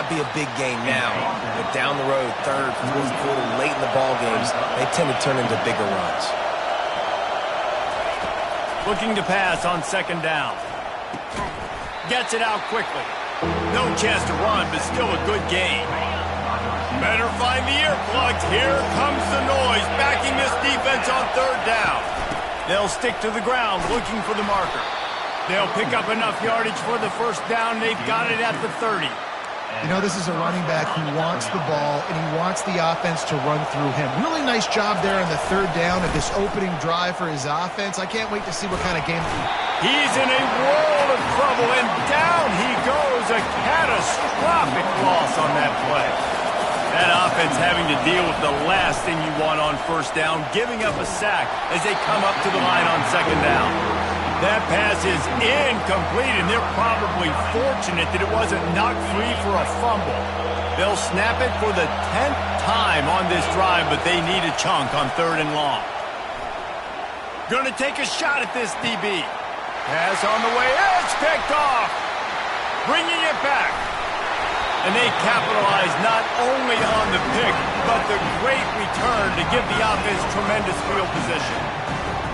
not be a big game now, but down the road, third, fourth quarter, late in the ball games, they tend to turn into bigger runs. Looking to pass on second down. Gets it out quickly. No chance to run, but still a good gain. Better find the earplugs. Here comes the noise, backing this defense on third down. They'll stick to the ground, looking for the marker. They'll pick up enough yardage for the first down. They've got it at the 30. You know, this is a running back who wants the ball, and he wants the offense to run through him. Really nice job there on the third down of this opening drive for his offense. I can't wait to see what kind of game. He's in a world of trouble, and down he goes. A catastrophic loss on that play. That offense having to deal with the last thing you want on first down, giving up a sack as they come up to the line on second down. That pass is incomplete, and they're probably fortunate that it wasn't knocked free for a fumble. They'll snap it for the 10th time on this drive, but they need a chunk on third and long. Going to take a shot at this DB. Pass on the way. It's picked off. Bringing it back. And they capitalize not only on the pick, but the great return to give the offense tremendous field position.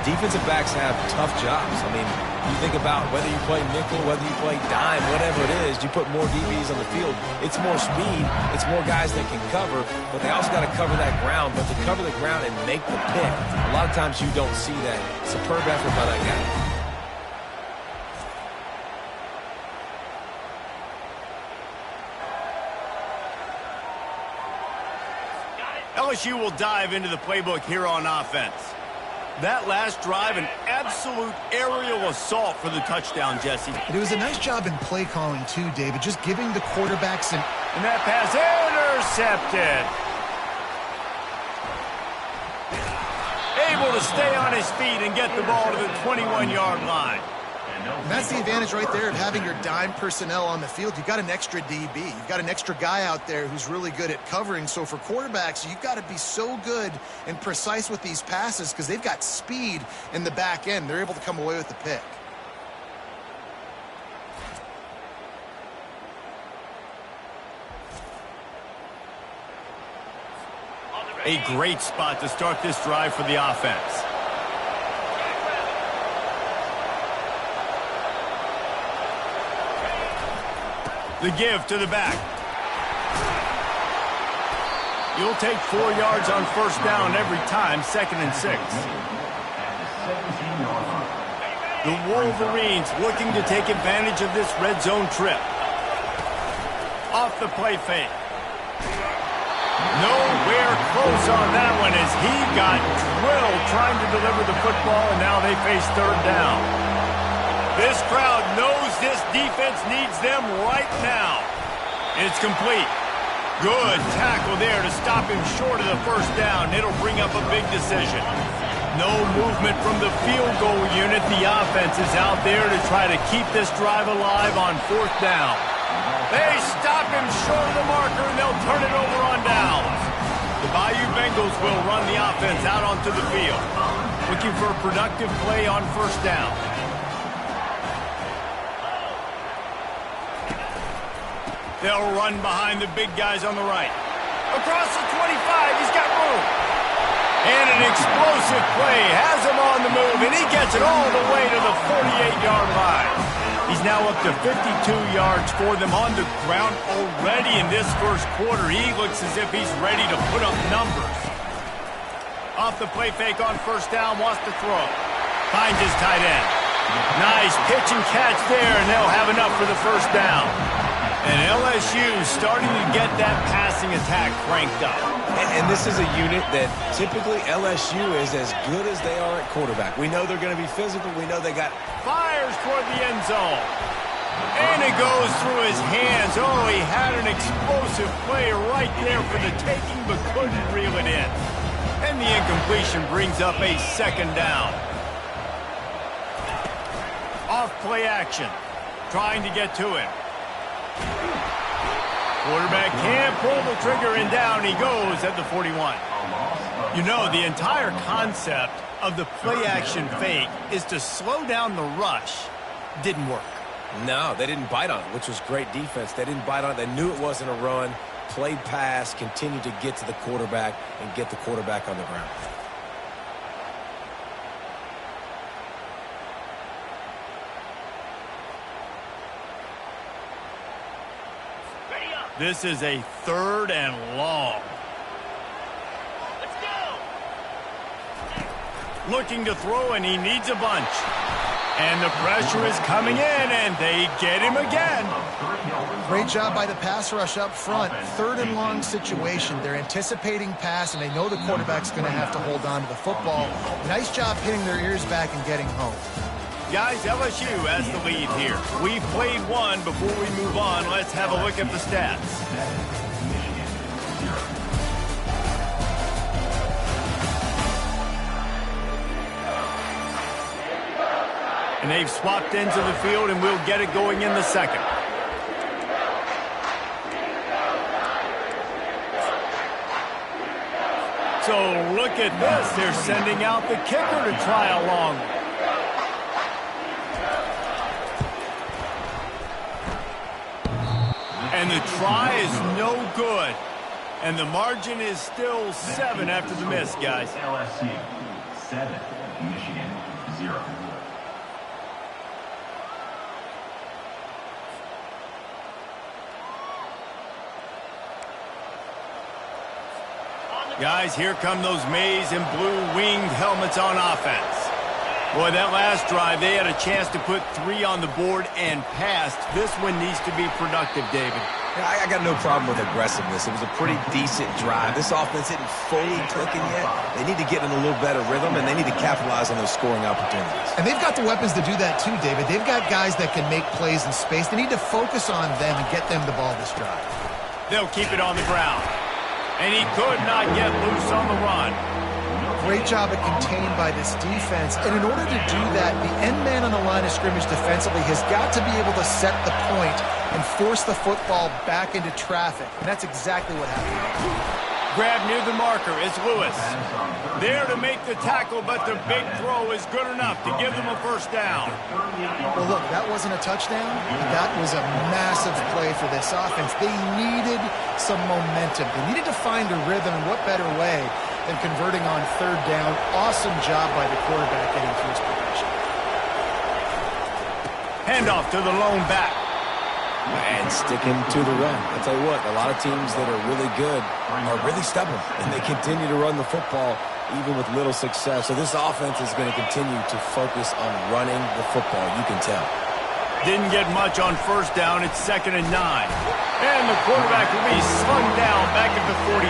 Defensive backs have tough jobs. I mean, you think about whether you play nickel, whether you play dime, whatever it is, you put more DBs on the field. It's more speed. It's more guys that can cover, but they also got to cover that ground. But to cover the ground and make the pick, a lot of times you don't see that. Superb effort by that guy. LSU will dive into the playbook here on offense. That last drive, an absolute aerial assault for the touchdown, Jesse. It was a nice job in play calling, too, David, just giving the quarterbacks an... And that pass intercepted. Able to stay on his feet and get the ball to the 21-yard line. And that's the advantage right there of having your dime personnel on the field. You've got an extra DB. You've got an extra guy out there who's really good at covering. So for quarterbacks, you've got to be so good and precise with these passes because they've got speed in the back end. They're able to come away with the pick. A great spot to start this drive for the offense. The give to the back. You'll take 4 yards on first down every time, 2nd and 6. The Wolverines looking to take advantage of this red zone trip. Off the play fake. Nowhere close on that one as he got drilled trying to deliver the football, and now they face third down. This crowd knows this defense needs them right now. It's complete. Good tackle there to stop him short of the first down. It'll bring up a big decision. No movement from the field goal unit. The offense is out there to try to keep this drive alive on fourth down. They stop him short of the marker, and they'll turn it over on downs. The Bayou Bengals will run the offense out onto the field. Looking for a productive play on first down. They'll run behind the big guys on the right. Across the 25, he's got room. And an explosive play has him on the move, and he gets it all the way to the 48-yard line. He's now up to 52 yards for them on the ground already in this first quarter. He looks as if he's ready to put up numbers. Off the play fake on first down, wants to throw. Finds his tight end. Nice pitch and catch there, and they'll have enough for the first down. And LSU starting to get that passing attack cranked up. And this is a unit that typically LSU is as good as they are at quarterback. We know they're going to be physical. We know they got... Fires toward the end zone. And it goes through his hands. Oh, he had an explosive play right there for the taking, but couldn't reel it in. And the incompletion brings up a second down. Off play action. Trying to get to him. Quarterback can't pull the trigger, and down he goes at the 41. You know, the entire concept of the play-action fake is to slow down the rush. Didn't work. No, they didn't bite on it, which was great defense. They didn't bite on it. They knew it wasn't a run, played pass, continued to get to the quarterback and get the quarterback on the ground. This is a 3rd and long. Let's go. Looking to throw, and he needs a bunch. And the pressure is coming in, and they get him again. Great job by the pass rush up front. 3rd and long situation. They're anticipating pass, and they know the quarterback's going to have to hold on to the football. Nice job pinning their ears back and getting home. Guys, LSU has the lead here. We've played one. Before we move on, let's have a look at the stats. And they've swapped into the field, and we'll get it going in the second. So look at this. They're sending out the kicker to try a long one. And the try is no good. And the margin is still 7 after the miss, guys. LSU 7, Michigan 0. Guys, here come those maize and blue winged helmets on offense. Boy, that last drive, they had a chance to put 3 on the board and passed. This one needs to be productive, David. Yeah, I got no problem with aggressiveness. It was a pretty decent drive. This offense isn't fully clicking yet. They need to get in a little better rhythm, and they need to capitalize on those scoring opportunities. And they've got the weapons to do that too, David. They've got guys that can make plays in space. They need to focus on them and get them the ball this drive. They'll keep it on the ground. And he could not get loose on the run. Great job at contained by this defense. And in order to do that, the end man on the line of scrimmage defensively has got to be able to set the point and force the football back into traffic. And that's exactly what happened. Grab near the marker is Lewis. There to make the tackle, but the big throw is good enough to give them a first down. Well, look, that wasn't a touchdown. That was a massive play for this offense. They needed some momentum. They needed to find a rhythm, and what better way than converting on 3rd down. Awesome job by the quarterback getting through his progression. Handoff to the lone back. And sticking to the run. I'll tell you what, a lot of teams that are really good are really stubborn, and they continue to run the football even with little success. So this offense is going to continue to focus on running the football. You can tell. Didn't get much on 1st down. It's 2nd and 9. And the quarterback will be slung down back at the 43.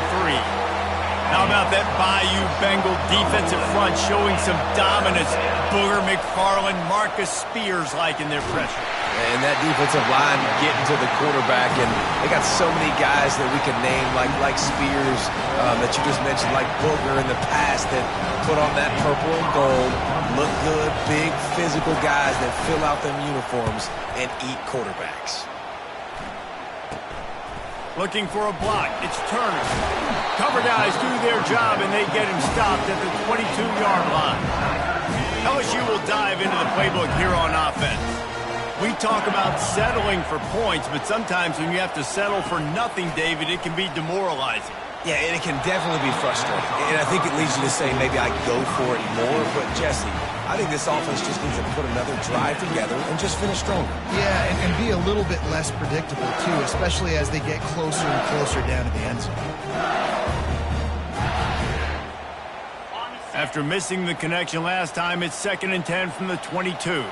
How about that Bayou Bengal defensive front showing some dominance? Booger McFarland, Marcus Spears like in their pressure. And that defensive line getting to the quarterback, and they got so many guys that we can name, like Spears, that you just mentioned, like Booger in the past, that put on that purple and gold, look good, big physical guys that fill out them uniforms and eat quarterbacks. Looking for a block. It's Turner. Cover guys do their job, and they get him stopped at the 22-yard line. LSU will dive into the playbook here on offense. We talk about settling for points, but sometimes when you have to settle for nothing, David, it can be demoralizing. Yeah, and it can definitely be frustrating. And I think it leads you to say maybe I go for it more. But, Jesse, I think this offense just needs to put another drive together and just finish stronger. Yeah, and be a little bit less predictable, too, especially as they get closer and closer down to the end zone. After missing the connection last time, it's 2nd and 10 from the 22.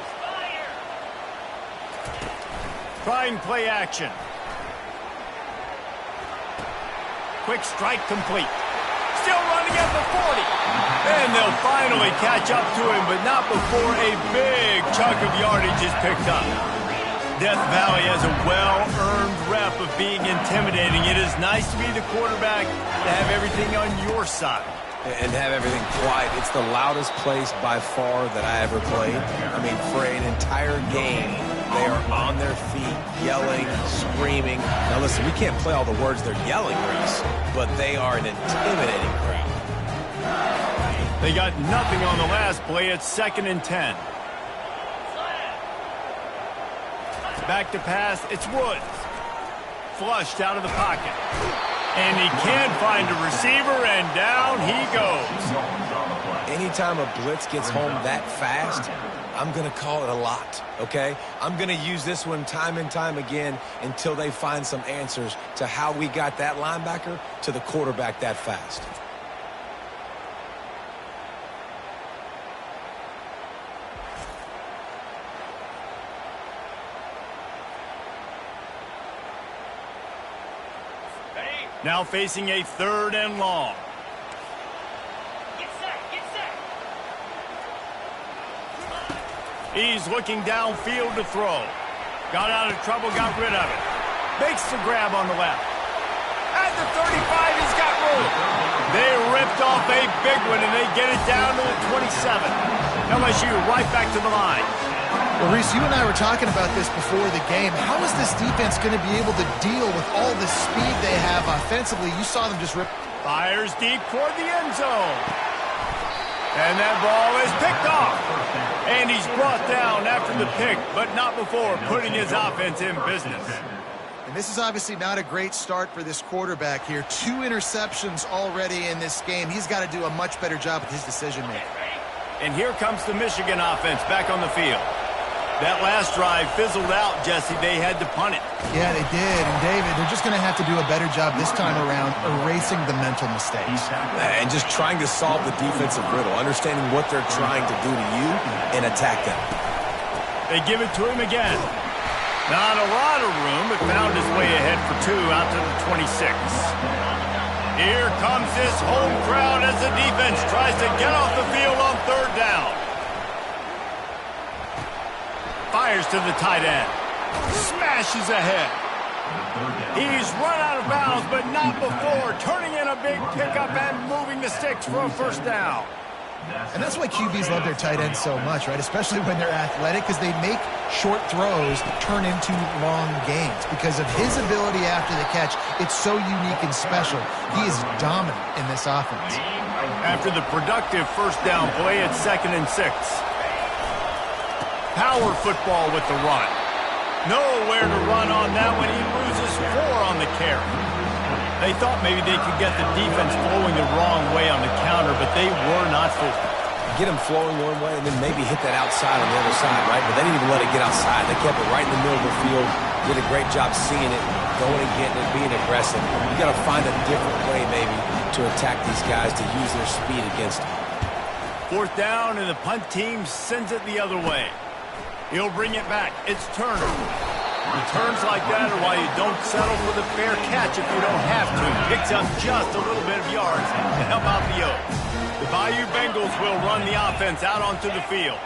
Trying play action. Quick strike complete. Still running at the 40. And they'll finally catch up to him, but not before a big chunk of yardage is picked up. Death Valley has a well-earned rep of being intimidating. It is nice to be the quarterback, to have everything on your side. And have everything quiet. It's the loudest place by far that I ever played. I mean, for an entire game, they are on their feet, yelling, screaming. Now, listen, we can't play all the words they're yelling, Reese, but they are an intimidating crowd. They got nothing on the last play. It's 2nd and 10. Back to pass, it's Woods. Flushed out of the pocket. And he can't find a receiver, and down he goes. Anytime a blitz gets home that fast, I'm going to call it a lot, okay? I'm going to use this one time and time again until they find some answers to how we got that linebacker to the quarterback that fast. Now facing a 3rd and long. Get set. He's looking downfield to throw. Got out of trouble, got rid of it. Makes the grab on the left. At the 35, he's got room. They ripped off a big one, and they get it down to the 27. LSU right back to the line. Well, Reese, you and I were talking about this before the game. How is this defense going to be able to deal with all the speed they have offensively? You saw them just rip. Fires deep toward the end zone. And that ball is picked off. And he's brought down after the pick, but not before putting his offense in business. And this is obviously not a great start for this quarterback here. 2 interceptions already in this game. He's got to do a much better job with his decision-making. And here comes the Michigan offense back on the field. That last drive fizzled out, Jesse. They had to punt it. Yeah, they did. And, David, they're just going to have to do a better job this time around erasing the mental mistakes. And just trying to solve the defensive riddle, understanding what they're trying to do to you and attack them. They give it to him again. Not a lot of room, but found his way ahead for 2 out to the 26. Here comes this home crowd as the defense tries to get off the field on 3rd down. Fires to the tight end. Smashes ahead. He's run out of bounds, but not before turning in a big pickup and moving the sticks for a 1st down. And that's why QBs love their tight ends so much, right? Especially when they're athletic, because they make short throws turn into long gains. Because of his ability after the catch, it's so unique and special. He is dominant in this offense. After the productive 1st down play, it's 2nd and 6. Power football with the run. Nowhere to run on that one. He loses 4 on the carry. They thought maybe they could get the defense flowing the wrong way on the counter, but they were not fooled. Get them flowing one way and then maybe hit that outside on the other side, right? But they didn't even let it get outside. They kept it right in the middle of the field. Did a great job seeing it, going and getting it, being aggressive. You got to find a different way maybe to attack these guys, to use their speed against them. 4th down, and the punt team sends it the other way. He'll bring it back. It's Turner. Returns like that are why you don't settle for the fair catch if you don't have to. Picks up just a little bit of yards to help out the Oaks. The Bayou Bengals will run the offense out onto the field.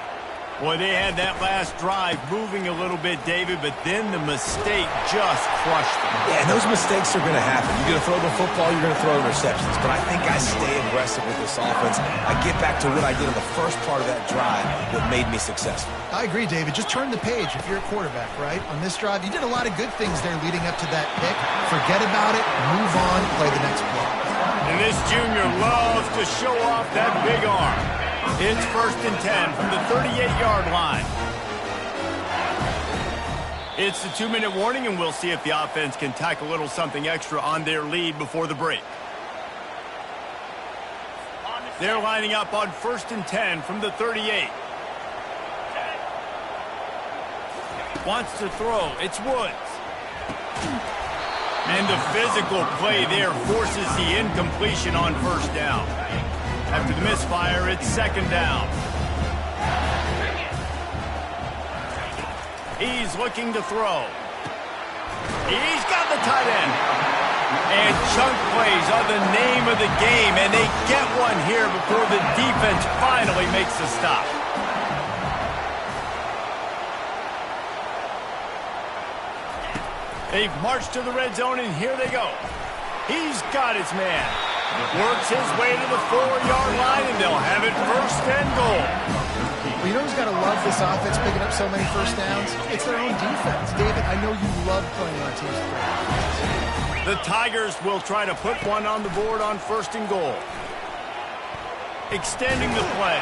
Boy, they had that last drive moving a little bit, David, but then the mistake just crushed them. Yeah, and those mistakes are going to happen. You're going to throw the football, you're going to throw interceptions. But I think I stay aggressive with this offense. I get back to what I did in the first part of that drive that made me successful. I agree, David. Just turn the page if you're a quarterback, right? On this drive, you did a lot of good things there leading up to that pick. Forget about it, move on, play the next play. And this junior loves to show off that big arm. It's 1st and 10 from the 38-yard line. It's the 2-minute warning, and we'll see if the offense can tack a little something extra on their lead before the break. They're lining up on 1st and 10 from the 38. Wants to throw. It's Woods. And the physical play there forces the incompletion on 1st down. After the misfire, it's 2nd down. He's looking to throw. He's got the tight end. And chunk plays are the name of the game, and they get one here before the defense finally makes the stop. They've marched to the red zone, and here they go. He's got his man. Works his way to the 4-yard line, and they'll have it 1st and goal. Well, you know who's got to love this offense picking up so many 1st downs? It's their own defense. David, I know you love playing on teams. The Tigers will try to put one on the board on 1st and goal. Extending the play.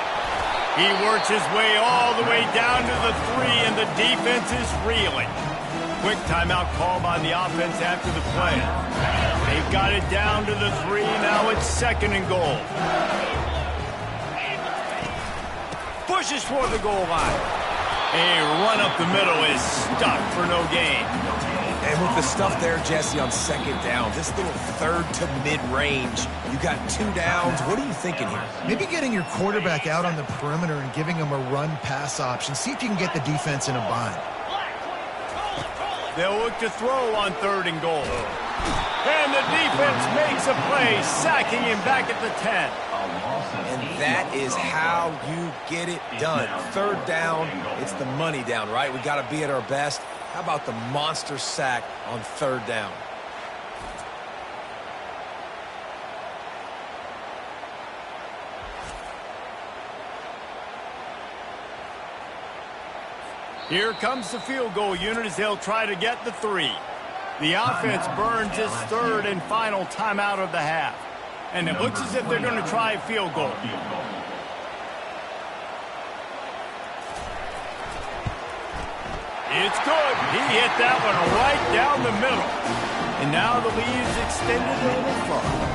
He works his way all the way down to the 3, and the defense is reeling. Quick timeout call by the offense after the play. They've got it down to the 3. Now it's 2nd and goal. Pushes toward the goal line. A run up the middle is stuck for no gain. And with the stuff there, Jesse, on 2nd down, this little 3rd to mid-range, you got 2 downs. What are you thinking here? Maybe getting your quarterback out on the perimeter and giving him a run-pass option. See if you can get the defense in a bind. They'll look to throw on 3rd and goal. And the defense makes a play, sacking him back at the 10. And that is how you get it done. 3rd down, it's the money down, right? We got to be at our best. How about the monster sack on 3rd down? Here comes the field goal unit as they'll try to get the 3. The offense burns its 3rd and final timeout of the half. And it looks as if they're going to try a field goal. It's good. He hit that one right down the middle. And now the lead is extended a little further.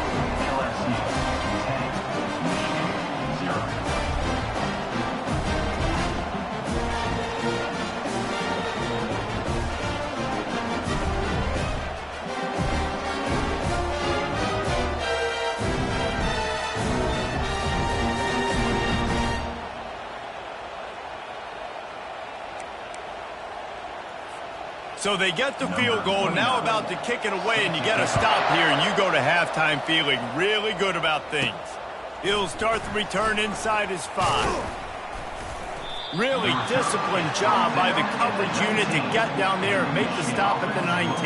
So they get the field goal, now about to kick it away, and you get a stop here, and you go to halftime feeling really good about things. He'll start the return inside his 5. Really disciplined job by the coverage unit to get down there and make the stop at the 19.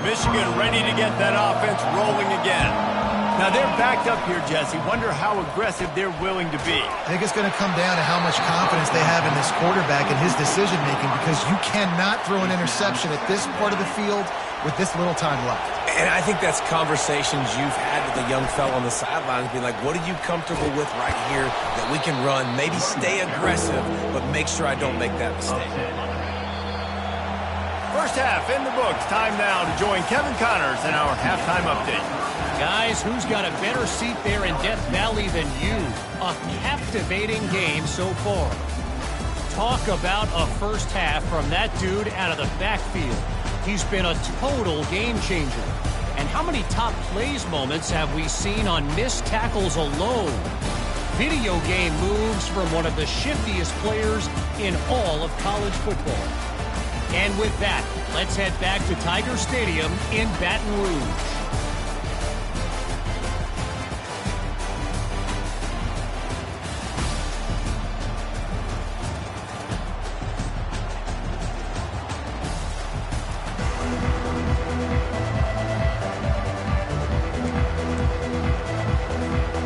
Michigan ready to get that offense rolling again. Now they're backed up here, Jesse. Wonder how aggressive they're willing to be. I think it's going to come down to how much confidence they have in this quarterback and his decision-making, because you cannot throw an interception at this part of the field with this little time left. And I think that's conversations you've had with a young fella on the sidelines, being like, what are you comfortable with right here that we can run? Maybe stay aggressive, but make sure I don't make that mistake. First half in the books. Time now to join Kevin Connors in our halftime update. Guys, who's got a better seat there in Death Valley than you? A captivating game so far. Talk about a first half from that dude out of the backfield. He's been a total game changer. And how many top plays moments have we seen on missed tackles alone? Video game moves from one of the shiftiest players in all of college football. And with that, let's head back to Tiger Stadium in Baton Rouge.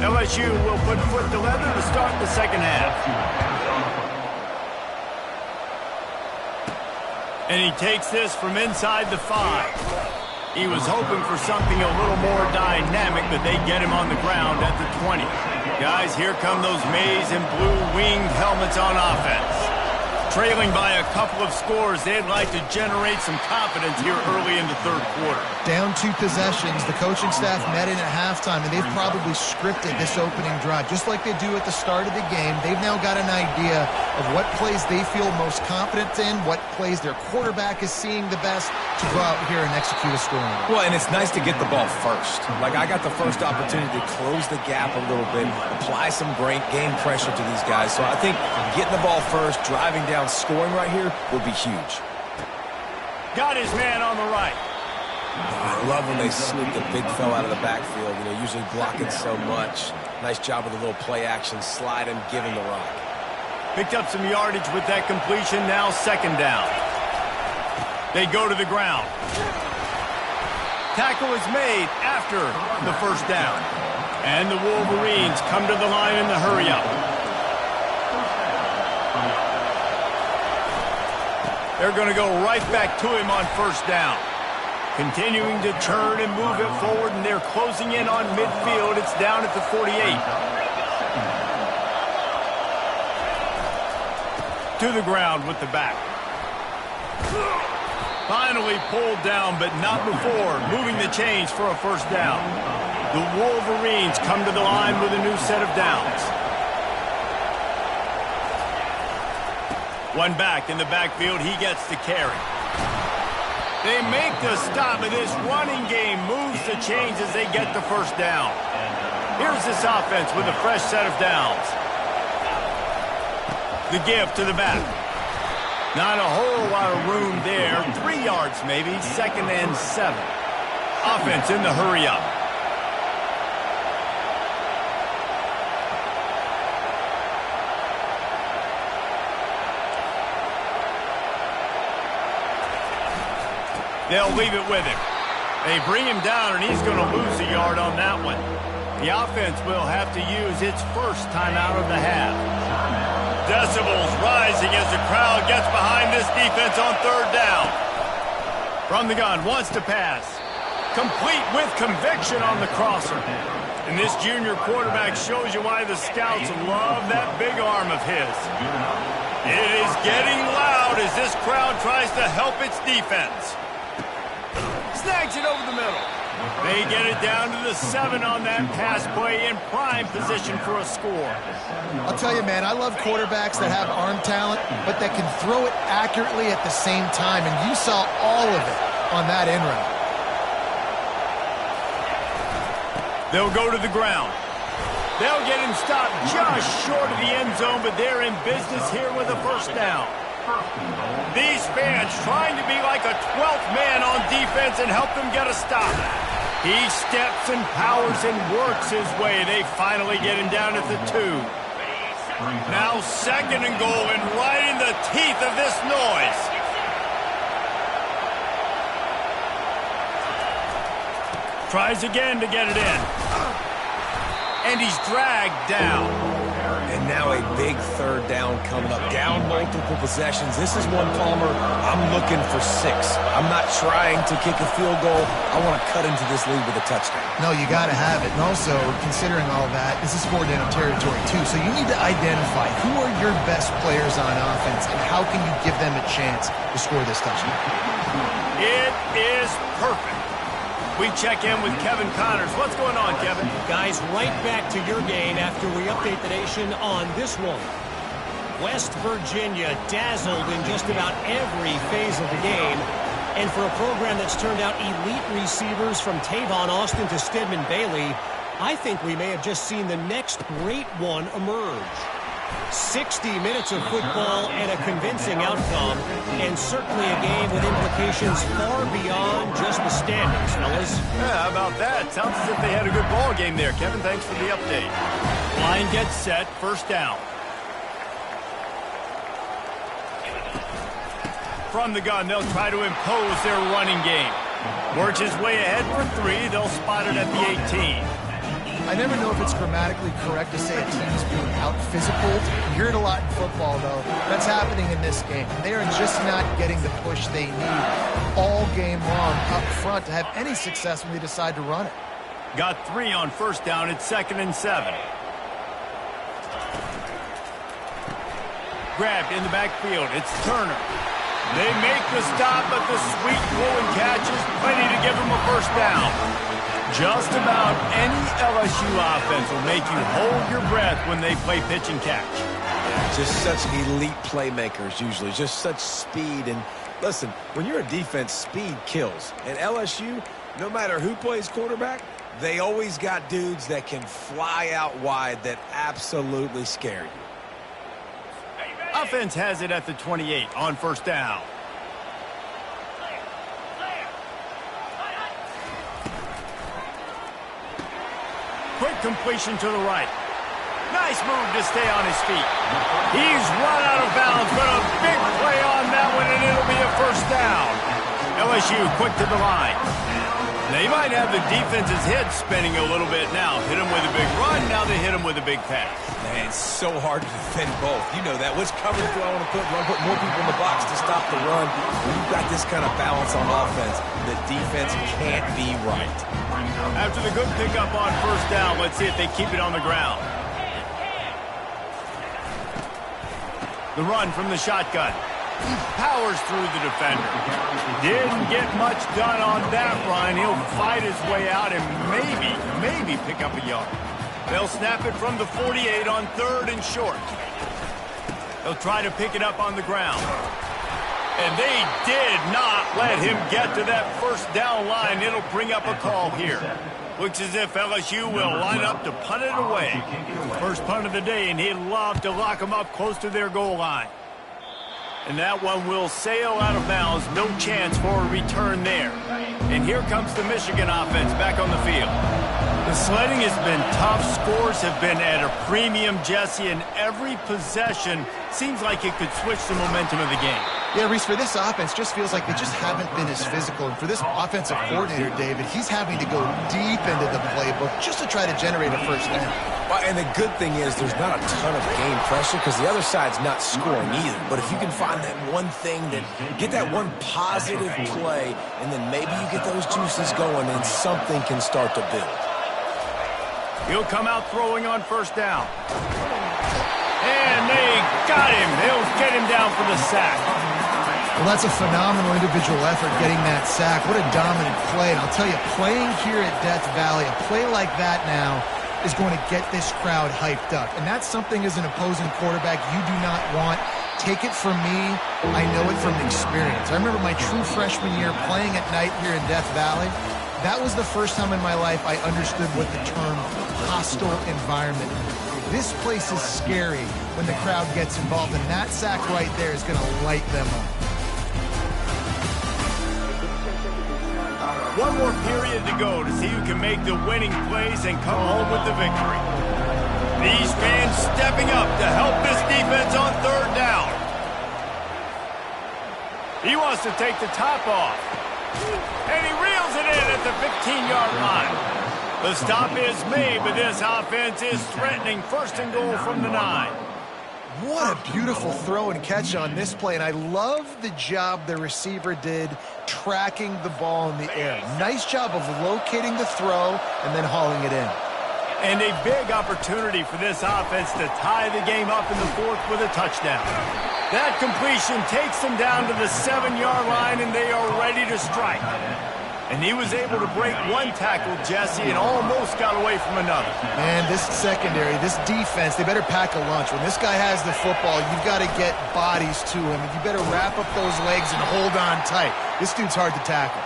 LSU will put foot to leather to start the second half. And he takes this from inside the 5. He was hoping for something a little more dynamic, but they get him on the ground at the 20. Guys, here come those maize and blue winged helmets on offense. Trailing by a couple of scores, they'd like to generate some confidence here early in the third quarter. Down 2 possessions, the coaching staff met in at halftime, and they've probably scripted this opening drive. Just like they do at the start of the game, they've now got an idea of what plays they feel most confident in, what plays their quarterback is seeing the best to go out here and execute a scoring. Well, and it's nice to get the ball first. Like, I got the first opportunity to close the gap a little bit, apply some great game pressure to these guys. So I think getting the ball first, driving down, scoring right here will be huge. Got his man on the right. I love when they sneak the big fella out of the backfield. You know, usually blocking so much. Nice job with a little play action, slide him, give him the rock. Picked up some yardage with that completion. Now second down. They go to the ground. Tackle is made after the first down. And the Wolverines come to the line in the hurry-up. They're going to go right back to him on first down. Continuing to turn and move it forward, and they're closing in on midfield. It's down at the 48. To the ground with the back. Finally pulled down, but not before moving the chains for a first down. The Wolverines come to the line with a new set of downs. One back in the backfield, he gets to carry. They make the stop, and this running game moves the chains as they get the first down. Here's this offense with a fresh set of downs. The give to the back. Not a whole lot of room there. 3 yards maybe, 2nd and 7. Offense in the hurry up. They'll leave it with him. They bring him down, and he's going to lose a yard on that one. The offense will have to use its first timeout of the half. Decibels rising as the crowd gets behind this defense on 3rd down. From the gun, wants to pass. Complete with conviction on the crosser. And this junior quarterback shows you why the scouts love that big arm of his. It is getting loud as this crowd tries to help its defense. Snags it over the middle. They get it down to the 7 on that pass play in prime position for a score. I'll tell you, man, I love quarterbacks that have arm talent, but that can throw it accurately at the same time, and you saw all of it on that in route. They'll go to the ground. They'll get him stopped just short of the end zone, but they're in business here with a first down. These fans trying to be like a 12th man on defense and help them get a stop. He steps and powers and works his way. They finally get him down at the 2. Now 2nd and goal, and right in the teeth of this noise. Tries again to get it in. And he's dragged down. And now a big 3rd down coming up. Down multiple possessions. This is one, Palmer, I'm looking for 6. I'm not trying to kick a field goal. I want to cut into this lead with a touchdown. No, you got to have it. And also, considering all that, this is 4-down territory, too. So you need to identify who are your best players on offense and how can you give them a chance to score this touchdown. It is perfect. We check in with Kevin Connors. What's going on, Kevin? Guys, right back to your game after we update the nation on this one. West Virginia dazzled in just about every phase of the game. And for a program that's turned out elite receivers from Tavon Austin to Stedman Bailey, I think we may have just seen the next great one emerge. 60 minutes of football and a convincing outcome, and certainly a game with implications far beyond just the standings, fellas. Yeah, how about that? Sounds as if they had a good ball game there. Kevin, thanks for the update. Line gets set, first down. From the gun, they'll try to impose their running game. Works his way ahead for 3. They'll spot it at the 18. I never know if it's grammatically correct to say a team's being out-physical. You hear it a lot in football, though. That's happening in this game. They are just not getting the push they need all game long up front to have any success when they decide to run it. Got 3 on first down. It's 2nd and 7. Grabbed in the backfield. It's Turner. They make the stop, but the sweet pulling catch is plenty to give them a first down. Just about any LSU offense will make you hold your breath when they play pitch and catch. Just such elite playmakers usually, just such speed. And listen, when you're a defense, speed kills. And LSU, no matter who plays quarterback, they always got dudes that can fly out wide that absolutely scare you. Offense has it at the 28 on first down. Quick completion to the right. Nice move to stay on his feet. He's run out of bounds, but a big play on that one, and it'll be a first down. LSU quick to the line. They might have the defense's head spinning a little bit now. Hit him with a big run, now they hit him with a big pass. Man, it's so hard to defend both. You know that. Which coverage do I want to put? Do I put more people in the box to stop the run? When you've got this kind of balance on offense, the defense can't be right. After the good pickup on first down, let's see if they keep it on the ground. The run from the shotgun. He powers through the defender. Didn't get much done on that run. He'll fight his way out and maybe pick up a yard. They'll snap it from the 48 on 3rd and short. They'll try to pick it up on the ground. And they did not let him get to that first down line. It'll bring up a call here. Looks as if LSU will line up to punt it away. First punt of the day, and he'd love to lock them up close to their goal line. And that one will sail out of bounds. No chance for a return there. And here comes the Michigan offense back on the field. The sledding has been tough. Scores have been at a premium, Jesse, and every possession seems like it could switch the momentum of the game. Yeah, Reese, for this offense, just feels like they just haven't been as physical. And for this offensive coordinator, David, he's having to go deep into the playbook just to try to generate a first down. Well, and the good thing is there's not a ton of game pressure because the other side's not scoring either. But if you can find that one thing, that get that one positive play, and then maybe you get those juices going and something can start to build. He'll come out throwing on first down. And they got him. They'll get him down for the sack. Well, that's a phenomenal individual effort getting that sack. What a dominant play. And I'll tell you, playing here at Death Valley, a play like that now is going to get this crowd hyped up. And that's something as an opposing quarterback you do not want. Take it from me. I know it from experience. I remember my true freshman year playing at night here in Death Valley. That was the first time in my life I understood what the term hostile environment meant. This place is scary when the crowd gets involved, and that sack right there is going to light them up. One more period to go to see who can make the winning plays and come home with the victory. These fans stepping up to help this defense on 3rd down. He wants to take the top off. And he reels it in at the 15-yard line. The stop is made, but this offense is threatening 1st and goal from the 9. What a beautiful throw and catch on this play, and I love the job the receiver did tracking the ball in the air. Nice job of locating the throw and then hauling it in. And a big opportunity for this offense to tie the game up in the 4th with a touchdown. That completion takes them down to the 7-yard line, and they are ready to strike. And he was able to break one tackle, Jesse, and almost got away from another. Man, this secondary, this defense, they better pack a lunch. When this guy has the football, you've got to get bodies to him. And you better wrap up those legs and hold on tight. This dude's hard to tackle.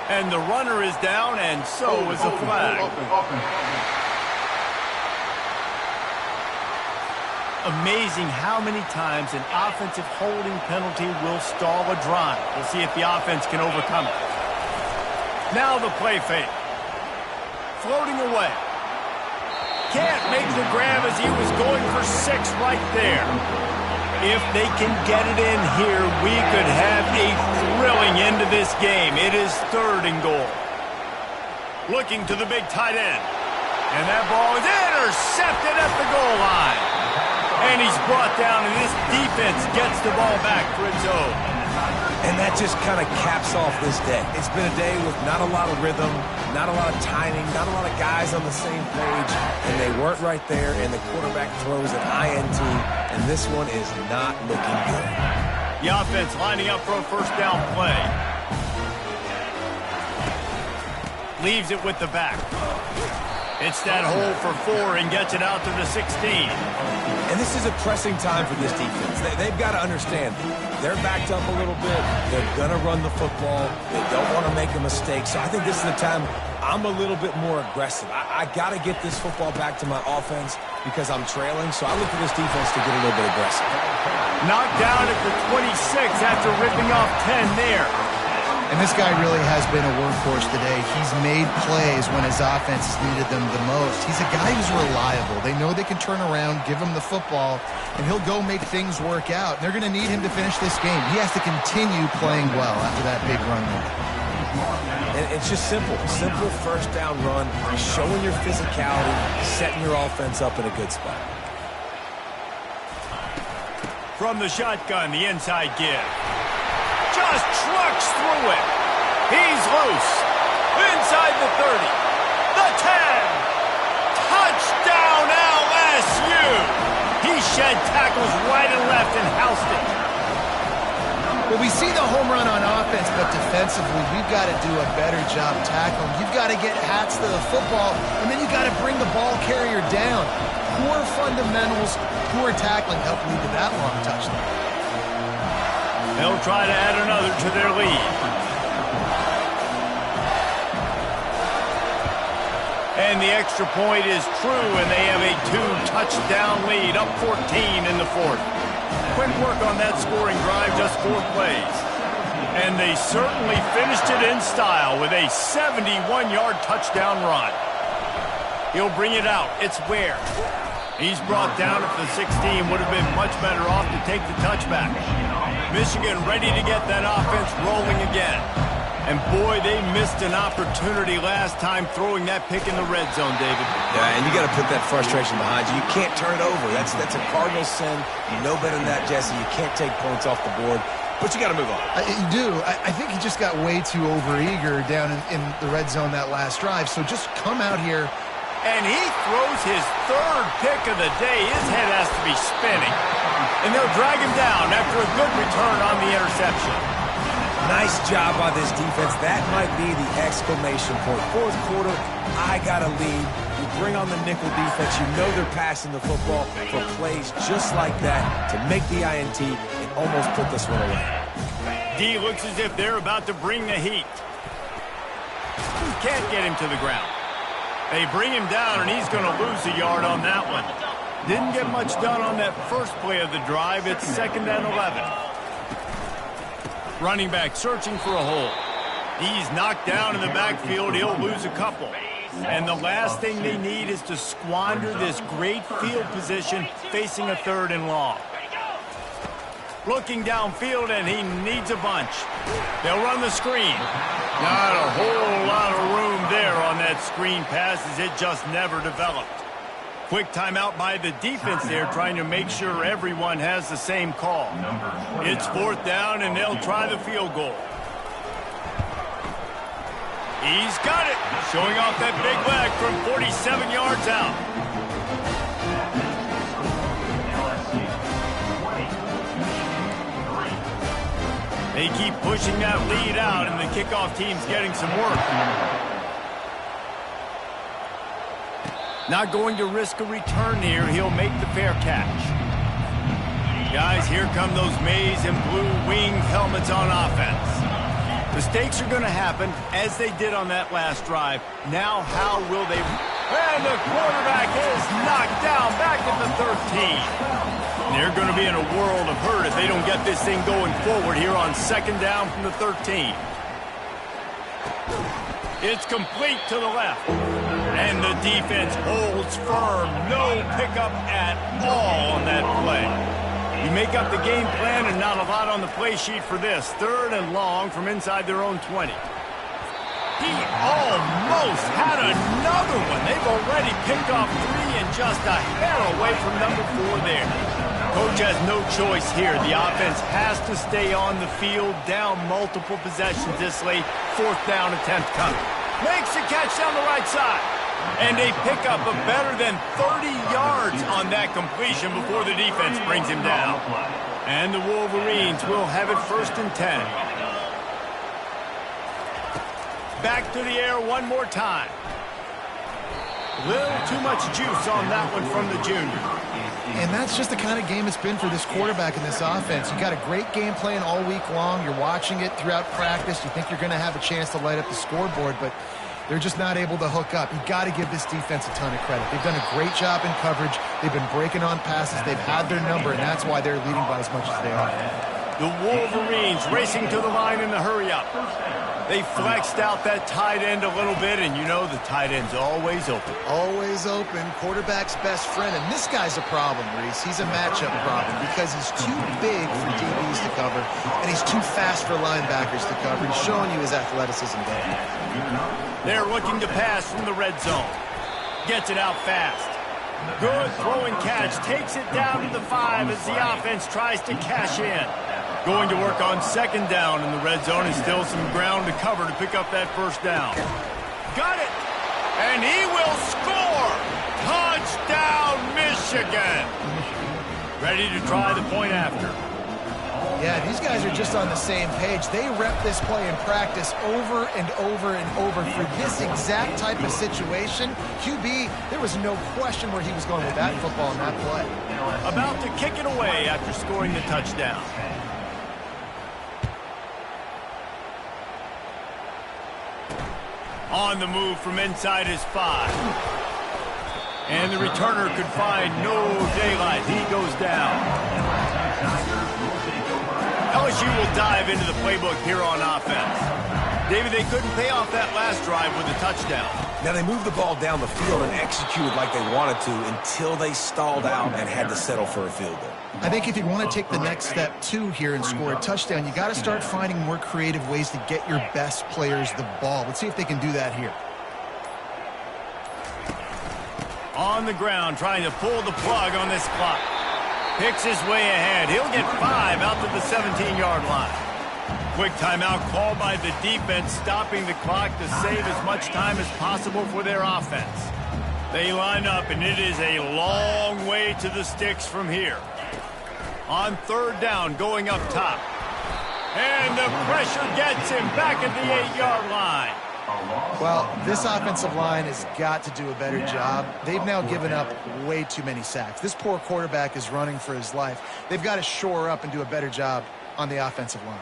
And the runner is down, and so is the flag. Amazing how many times an offensive holding penalty will stall a drive. We'll see if the offense can overcome it. Now the play fake. Floating away. Can't make the grab as he was going for 6 right there. If they can get it in here, we could have a thrilling end to this game. It is 3rd and goal. Looking to the big tight end. And that ball is intercepted at the goal line. And he's brought down, and this defense gets the ball back for its own. And that just kind of caps off this day. It's been a day with not a lot of rhythm, not a lot of timing, not a lot of guys on the same page, and they weren't right there, and the quarterback throws an INT, and this one is not looking good. The offense lining up for a first down play. Leaves it with the back. It's that hole for 4 and gets it out to the 16. And this is a pressing time for this defense. They've got to understand, they're backed up a little bit. They're going to run the football. They don't want to make a mistake. So I think this is the time I'm a little bit more aggressive. I got to get this football back to my offense because I'm trailing. So I look for this defense to get a little bit aggressive. Knocked down at the 26 after ripping off 10 there. And this guy really has been a workhorse today. He's made plays when his offense has needed them the most. He's a guy who's reliable. They know they can turn around, give him the football, and he'll go make things work out. And they're going to need him to finish this game. He has to continue playing well after that big run there. And it's just simple. Simple first down run, showing your physicality, setting your offense up in a good spot. From the shotgun, the inside give. Just trucks through it. He's loose. Inside the 30. The 10. Touchdown LSU. He shed tackles right and left and housed it. Well, we see the home run on offense, but defensively, we've got to do a better job tackling. You've got to get hats to the football, and then you've got to bring the ball carrier down. Poor fundamentals, poor tackling help lead to that long touchdown. They'll try to add another to their lead. And the extra point is true, and they have a 2-touchdown lead, up 14 in the fourth. Quick work on that scoring drive, just 4 plays. And they certainly finished it in style with a 71-yard touchdown run. He'll bring it out. It's Ware. He's brought down at the 16. Would have been much better off to take the touchback. Michigan ready to get that offense rolling again. And boy, they missed an opportunity last time throwing that pick in the red zone, David. Yeah, and you got to put that frustration behind you. You can't turn it over. That's a cardinal sin. You know better than that, Jesse. You can't take points off the board, but you got to move on. You do. I think he just got way too overeager down in the red zone that last drive. So just come out here. And he throws his 3rd pick of the day. His head has to be spinning. And they'll drag him down after a good return on the interception. Nice job by this defense. That might be the exclamation point. Fourth quarter, I got a lead. You bring on the nickel defense. You know they're passing the football for plays just like that to make the INT and almost put this one away. D looks as if they're about to bring the heat. Can't get him to the ground. They bring him down, and he's going to lose a yard on that one. Didn't get much done on that first play of the drive. It's 2nd and 11. Running back searching for a hole. He's knocked down in the backfield. He'll lose a couple. And the last thing they need is to squander this great field position facing a 3rd and long. Looking downfield, and he needs a bunch. They'll run the screen. Not a whole lot of room there on that screen pass as it just never developed. Quick timeout by the defense there, trying to make sure everyone has the same call. It's 4th down, and they'll try the field goal. He's got it, showing off that big leg from 47 yards out. They keep pushing that lead out, and the kickoff team's getting some work. Not going to risk a return here. He'll make the fair catch. Guys, here come those maize and blue winged helmets on offense. Mistakes are going to happen, as they did on that last drive. Now, how will they... And the quarterback is knocked down back at the 13. They're going to be in a world of hurt if they don't get this thing going forward here on 2nd down from the 13. It's complete to the left. And the defense holds firm. No pickup at all on that play. You make up the game plan and not a lot on the play sheet for this. 3rd and long from inside their own 20. He almost had another one. They've already picked off 3 and just a hair away from number 4 there. Coach has no choice here. The offense has to stay on the field, down multiple possessions this late. 4th down attempt coming. Makes the catch down the right side. And they pick up a better than 30 yards on that completion before the defense brings him down. And the Wolverines will have it 1st and 10. Back to the air one more time. Little too much juice on that one from the junior. And that's just the kind of game it's been for this quarterback in this offense. You got a great game plan all week long. You're watching it throughout practice. You think you're going to have a chance to light up the scoreboard, but they're just not able to hook up. You got to give this defense a ton of credit. They've done a great job in coverage. They've been breaking on passes. They've had their number, and that's why they're leading by as much as they are. The Wolverines racing to the line in the hurry-up. They flexed out that tight end a little bit, and you know the tight end's always open. Always open. Quarterback's best friend. And this guy's a problem, Reese. He's a matchup problem because he's too big for DBs to cover, and he's too fast for linebackers to cover. He's showing you his athleticism there. They're looking to pass from the red zone. Gets it out fast. Good throw and catch. Takes it down to the 5 as the offense tries to cash in. Going to work on 2nd down in the red zone, and still some ground to cover to pick up that 1st down. Got it! And he will score! Touchdown, Michigan! Ready to try the point after. Yeah, these guys are just on the same page. They rep this play in practice over and over and over for this exact type of situation. QB, there was no question where he was going with that football in that play. About to kick it away after scoring the touchdown. On the move from inside his 5. And the returner could find no daylight. He goes down. LSU will dive into the playbook here on offense. David, they couldn't pay off that last drive with a touchdown. Now they moved the ball down the field and executed like they wanted to until they stalled out and had to settle for a field goal. I think if you want to take the next step too here and score a touchdown, you got to start finding more creative ways to get your best players the ball. Let's see if they can do that here. On the ground, trying to pull the plug on this clock. Picks his way ahead. He'll get 5 out to the 17-yard line. Quick timeout called by the defense, stopping the clock to save as much time as possible for their offense. They line up, and it is a long way to the sticks from here. On 3rd down, going up top. And the pressure gets him back at the 8-yard line. Well, this offensive line has got to do a better job. They've now given up way too many sacks. This poor quarterback is running for his life. They've got to shore up and do a better job on the offensive line.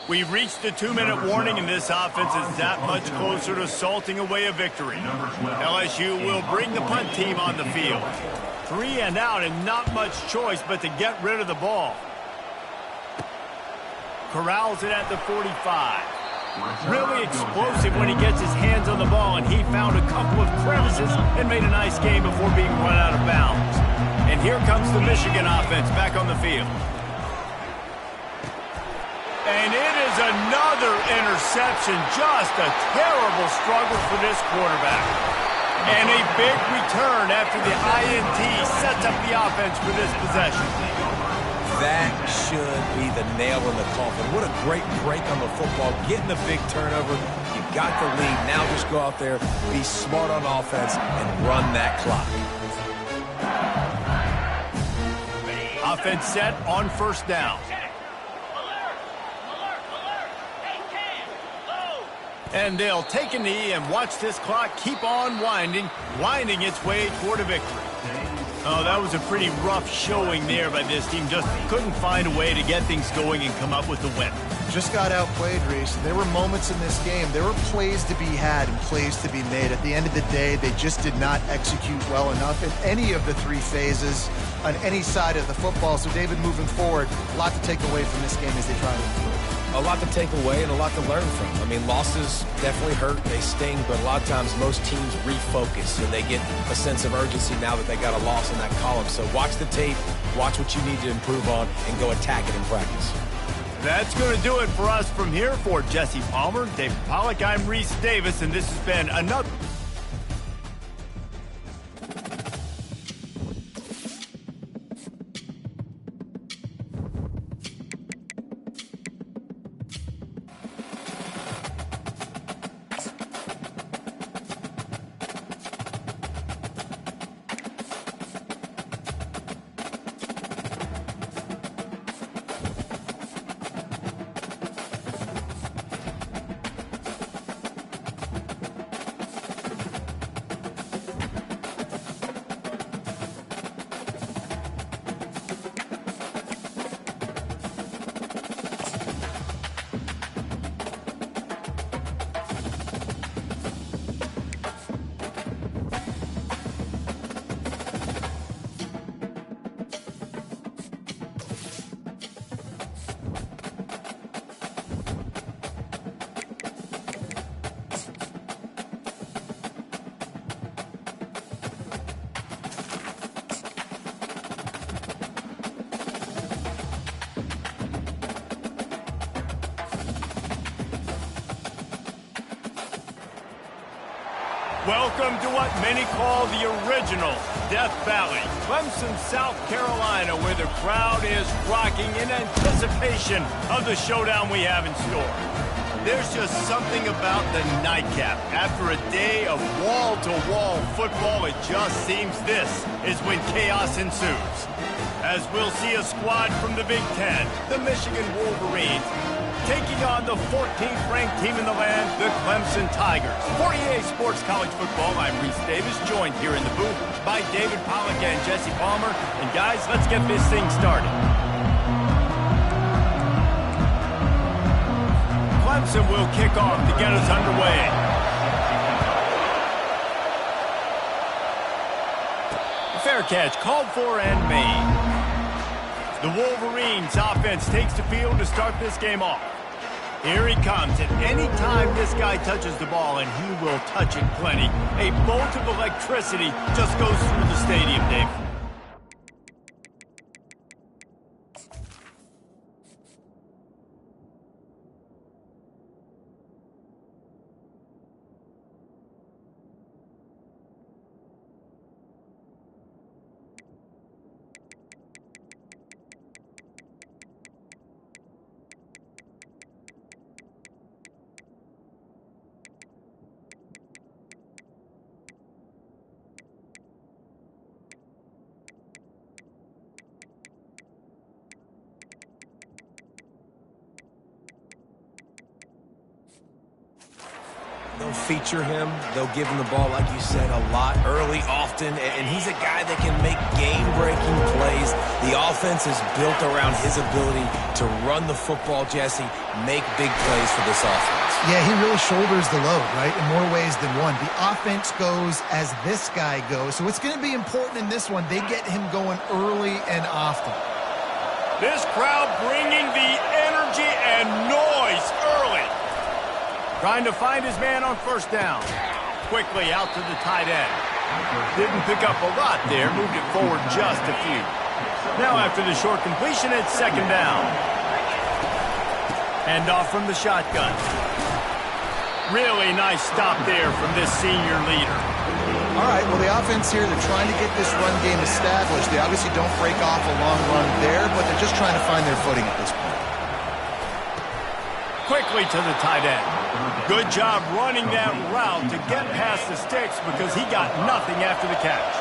We've reached the 2-minute warning, and this offense is that much closer to salting away a victory. LSU will bring the punt team on the field. 3 and out, and not much choice but to get rid of the ball. Corrals it at the 45. Really explosive when he gets his hands on the ball, and he found a couple of crevices and made a nice game before being run out of bounds. And here comes the Michigan offense back on the field. And it is another interception. Just a terrible struggle for this quarterback. And a big return after the INT sets up the offense for this possession. That should be the nail in the coffin. What a great break on the football. Getting the big turnover. You got the lead. Now just go out there, be smart on offense, and run that clock. Offense set on 1st down. And they'll take a knee and watch this clock keep on winding its way toward a victory. Oh, that was a pretty rough showing there by this team. Just couldn't find a way to get things going and come up with the win. Just got outplayed, Reese. There were moments in this game. There were plays to be had and plays to be made. At the end of the day, they just did not execute well enough in any of the 3 phases on any side of the football. So, David, moving forward, a lot to take away from this game as they try to improve. A lot to take away and a lot to learn from. I mean, losses definitely hurt, they sting, but a lot of times most teams refocus and they get a sense of urgency now that they got a loss in that column. So watch the tape, watch what you need to improve on, and go attack it in practice. That's going to do it for us from here. For Jesse Palmer, David Pollack, I'm Reese Davis, and this has been another... Welcome to what many call the original Death Valley, Clemson, South Carolina, where the crowd is rocking in anticipation of the showdown we have in store. There's just something about the nightcap. After a day of wall-to-wall football, it just seems this is when chaos ensues. As we'll see a squad from the Big Ten, the Michigan Wolverines, taking on the 14th ranked team in the land, the Clemson Tigers. For EA Sports College Football, I'm Reese Davis, joined here in the booth by David Pollack and Jesse Palmer. And guys, let's get this thing started. Clemson will kick off to get us underway. Fair catch called for and made. The Wolverines offense takes the field to start this game off. Here he comes, and any time this guy touches the ball, and he will touch it plenty, a bolt of electricity just goes through the stadium, Dave. They'll feature him. They'll give him the ball, like you said, a lot, early, often, and he's a guy that can make game-breaking plays. The offense is built around his ability to run the football, Jesse, make big plays for this offense. Yeah, he really shoulders the load, right, in more ways than one. The offense goes as this guy goes, so it's going to be important in this one. They get him going early and often. This crowd bringing the energy and noise early. Trying to find his man on first down. Quickly out to the tight end. Didn't pick up a lot there. Moved it forward just a few. Now after the short completion, it's second down. Hand off from the shotgun. Really nice stop there from this senior leader. All right, well, the offense here, they're trying to get this run game established. They obviously don't break off a long run there, but they're just trying to find their footing at this point. Quickly to the tight end. Good job running that route to get past the sticks because he got nothing after the catch.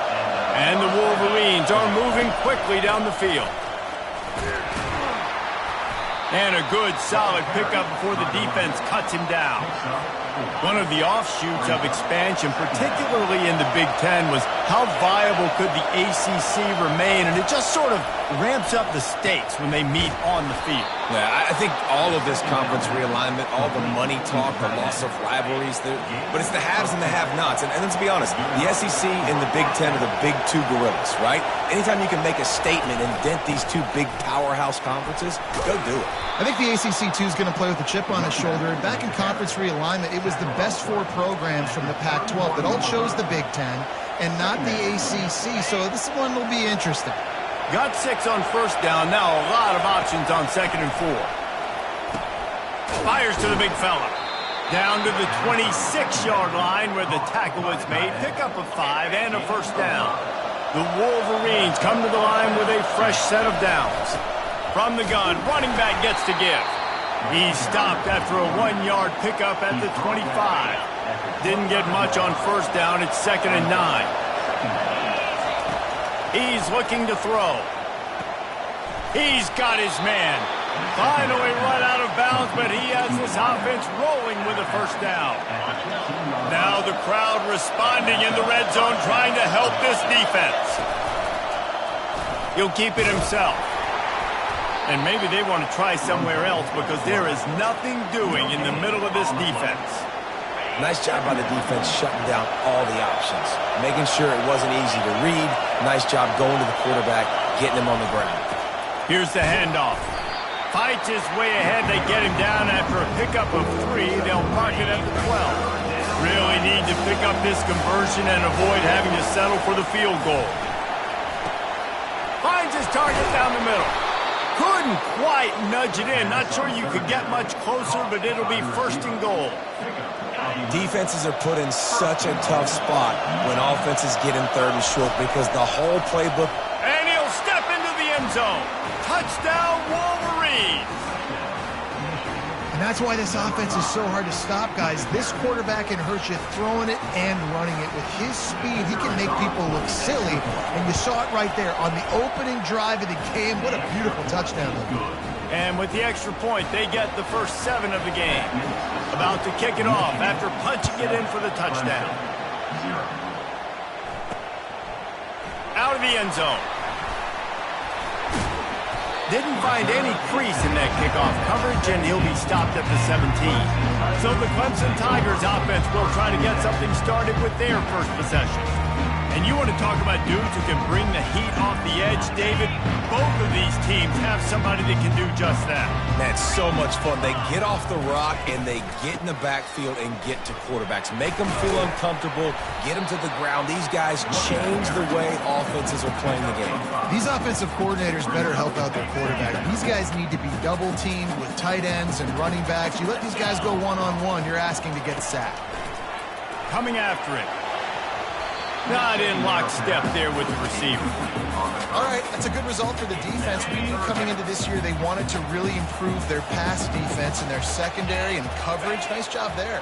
And the Wolverines are moving quickly down the field. And a good, solid pickup before the defense cuts him down. One of the offshoots of expansion, particularly in the Big Ten, was how viable could the ACC remain, and it just sort of ramps up the stakes when they meet on the field. Yeah, I think all of this conference realignment, all the money talk, the loss of rivalries, but it's the haves and the have-nots. And let's be honest, the SEC and the Big Ten are the big two gorillas, right? Anytime you can make a statement and dent these two big powerhouse conferences, go do it. I think the ACC, too, is going to play with a chip on his shoulder. And back in conference realignment, it was the best four programs from the Pac-12 that all chose the Big Ten and not the ACC. So this one will be interesting. Got 6 on first down. Now a lot of options on second and 4. Fires to the big fella. Down to the 26-yard line where the tackle is made. Pick up a 5 and a first down. The Wolverines come to the line with a fresh set of downs. From the gun, running back gets to give. He's stopped after a 1-yard pickup at the 25. Didn't get much on first down. It's second and 9. He's looking to throw. He's got his man. Finally run out of bounds, but he has this offense rolling with a first down. Now the crowd responding in the red zone, trying to help this defense. He'll keep it himself. And maybe they want to try somewhere else because there is nothing doing in the middle of this defense. Nice job by the defense shutting down all the options, making sure it wasn't easy to read. Nice job going to the quarterback, getting him on the ground. Here's the handoff. Fights his way ahead. They get him down after a pickup of 3. They'll mark it at the 12. Really need to pick up this conversion and avoid having to settle for the field goal. Finds his target down the middle. Couldn't quite nudge it in. Not sure you could get much closer, but it'll be first and goal. Defenses are put in such a tough spot when offenses get in third and short because the whole playbook. And he'll step into the end zone. Touchdown, Wolverines. And that's why this offense is so hard to stop, guys. This quarterback can hurt you throwing it and running it. With his speed, he can make people look silly. And you saw it right there on the opening drive of the game. What a beautiful touchdown. And with the extra point, they get the first 7 of the game. About to kick it off after punching it in for the touchdown. Out of the end zone. Didn't find any crease in that kickoff coverage, and he'll be stopped at the 17. So the Clemson Tigers offense will try to get something started with their first possession. And you want to talk about dudes who can bring the heat off the edge, David? Both of these teams have somebody that can do just that. Man, so much fun. They get off the rock and they get in the backfield and get to quarterbacks. Make them feel uncomfortable, get them to the ground. These guys change the way offenses are playing the game. These offensive coordinators better help out their quarterback. These guys need to be double-teamed with tight ends and running backs. You let these guys go one-on-one, you're asking to get sacked. Coming after it. Not in lockstep there with the receiver. All right, that's a good result for the defense. We knew coming into this year they wanted to really improve their pass defense and their secondary and coverage. Nice job there.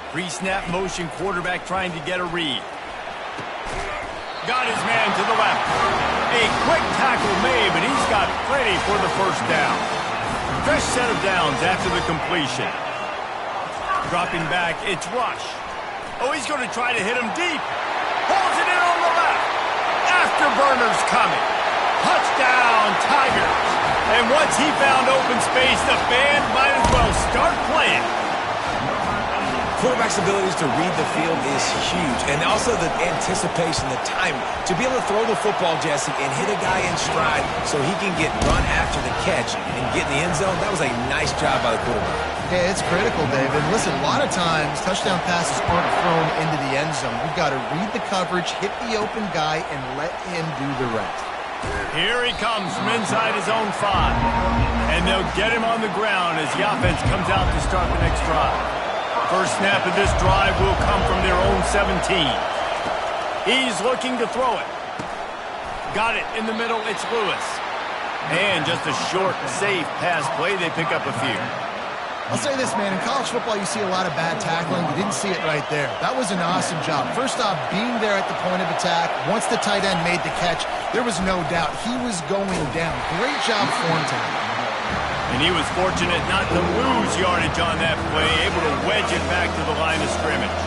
Pre-snap motion quarterback trying to get a read. Got his man to the left. A quick tackle made, but he's got plenty for the first down. Fresh set of downs after the completion. Dropping back, it's Rush. Oh, he's going to try to hit him deep. Pulls it in on the left. Afterburner's coming. Touchdown, Tigers. And once he found open space, the band might as well start playing. Quarterback's abilities to read the field is huge. And also the anticipation, the time. To be able to throw the football, Jesse, and hit a guy in stride so he can get run after the catch and get in the end zone, that was a nice job by the quarterback. Yeah, it's critical, David. Listen, a lot of times touchdown passes aren't thrown into the end zone. You've got to read the coverage, hit the open guy, and let him do the rest. Here he comes from inside his own 5. And they'll get him on the ground as the offense comes out to start the next drive. First snap of this drive will come from their own 17. He's looking to throw it. Got it in the middle, it's Lewis. And just a short, safe pass play, they pick up a few. I'll say this, man. In college football, you see a lot of bad tackling. You didn't see it right there. That was an awesome job. First off, being there at the point of attack. Once the tight end made the catch, there was no doubt he was going down. Great job form tackling. And he was fortunate not to lose yardage on that play, able to wedge it back to the line of scrimmage.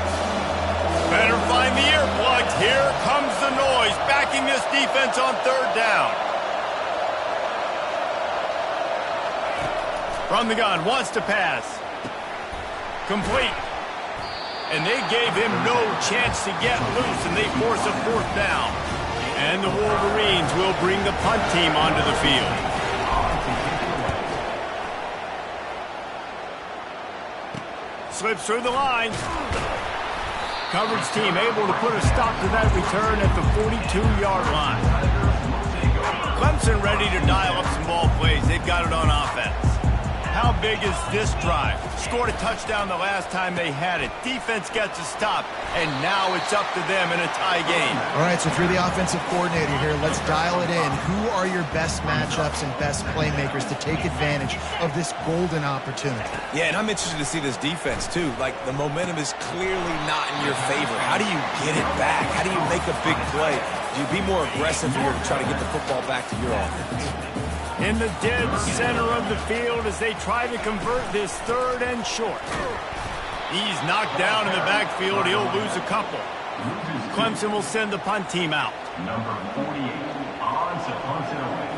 Better find the earplugs. Here comes the noise, backing this defense on 3rd down. From the gun, wants to pass. Complete. And they gave him no chance to get loose, and they force a 4th down. And the Wolverines will bring the punt team onto the field. Slips through the line. Coverage team able to put a stop to that return at the 42-yard line. Clemson ready to dial up some ball plays. They've got it on offense. How big is this drive? Scored a touchdown the last time they had it. Defense gets a stop, and now it's up to them in a tie game. All right, so if you're the offensive coordinator here, let's dial it in. Who are your best matchups and best playmakers to take advantage of this golden opportunity? Yeah, and I'm interested to see this defense, too. Like, the momentum is clearly not in your favor. How do you get it back? How do you make a big play? Do you be more aggressive here to try to get the football back to your offense? In the dead center of the field as they try to convert this 3rd and short. He's knocked down in the backfield. He'll lose a couple. Clemson will send the punt team out. Number 48, odds punts it away.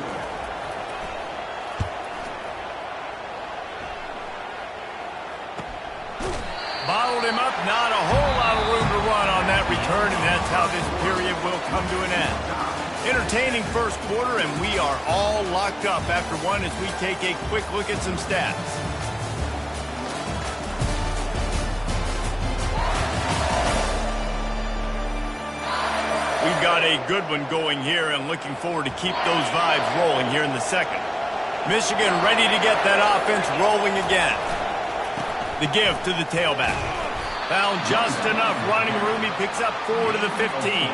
Bottled him up, not a whole lot of room to run on that return, and that's how this period will come to an end. Entertaining first quarter, and we are all locked up after one as we take a quick look at some stats. We've got a good one going here and looking forward to keep those vibes rolling here in the second. Michigan ready to get that offense rolling again. The give to the tailback. Found just enough running room. He picks up 4 to the 15.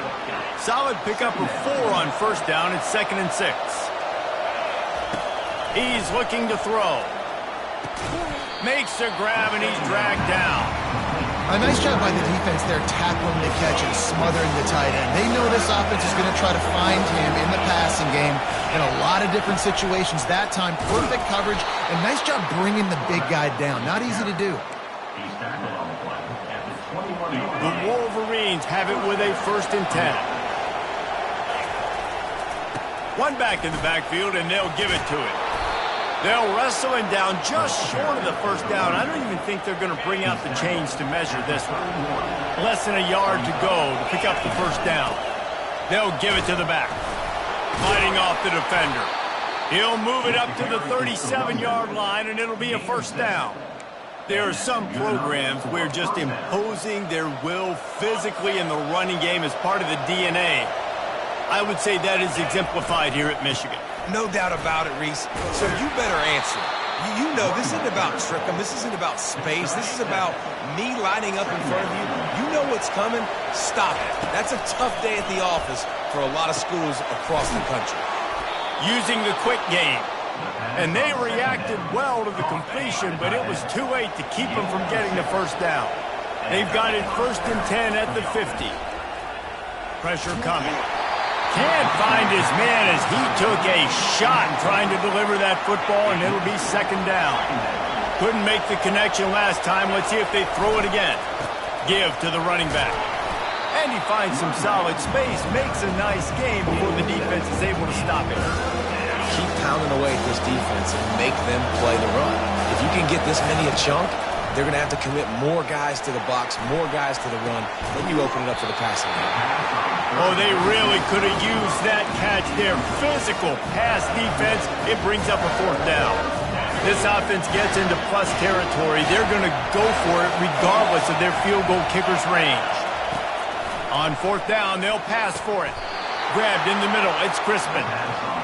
Solid pickup of 4 on first down. It's 2nd and 6. He's looking to throw. Makes a grab, and he's dragged down. A nice job by the defense there, tackling the catch and smothering the tight end. They know this offense is going to try to find him in the passing game in a lot of different situations. That time, perfect coverage, and nice job bringing the big guy down. Not easy to do. He's tackled on the play at the 21-yard The line. Wolverines have it with a 1st and 10. One back in the backfield, and they'll give it to him. They'll wrestle him down just short of the 1st down. I don't even think they're going to bring out the chains to measure this one. Less than a yard to go to pick up the 1st down. They'll give it to the back. Fighting off the defender. He'll move it up to the 37-yard line, and it'll be a 1st down. There are some programs where just imposing their will physically in the running game is part of the DNA. I would say that is exemplified here at Michigan. No doubt about it, Reese. So you better answer. You know this isn't about trick 'em. This isn't about space. This is about me lining up in front of you. You know what's coming. Stop it. That's a tough day at the office for a lot of schools across the country. Using the quick game. And they reacted well to the completion, but it was too late to keep them from getting the 1st down. They've got it 1st and 10 at the 50. Pressure coming. Can't find his man as he took a shot trying to deliver that football, and it'll be 2nd down. Couldn't make the connection last time. Let's see if they throw it again. Give to the running back. And he finds some solid space, makes a nice game before the defense is able to stop it. Keep pounding away at this defense and make them play the run. If you can get this many a chunk, they're going to have to commit more guys to the box, more guys to the run. Then you open it up for the passing game. Oh, they really could have used that catch there. Physical pass defense. It brings up a 4th down. This offense gets into plus territory. They're going to go for it regardless of their field goal kicker's range. On 4th down, they'll pass for it. Grabbed in the middle. It's Crispin.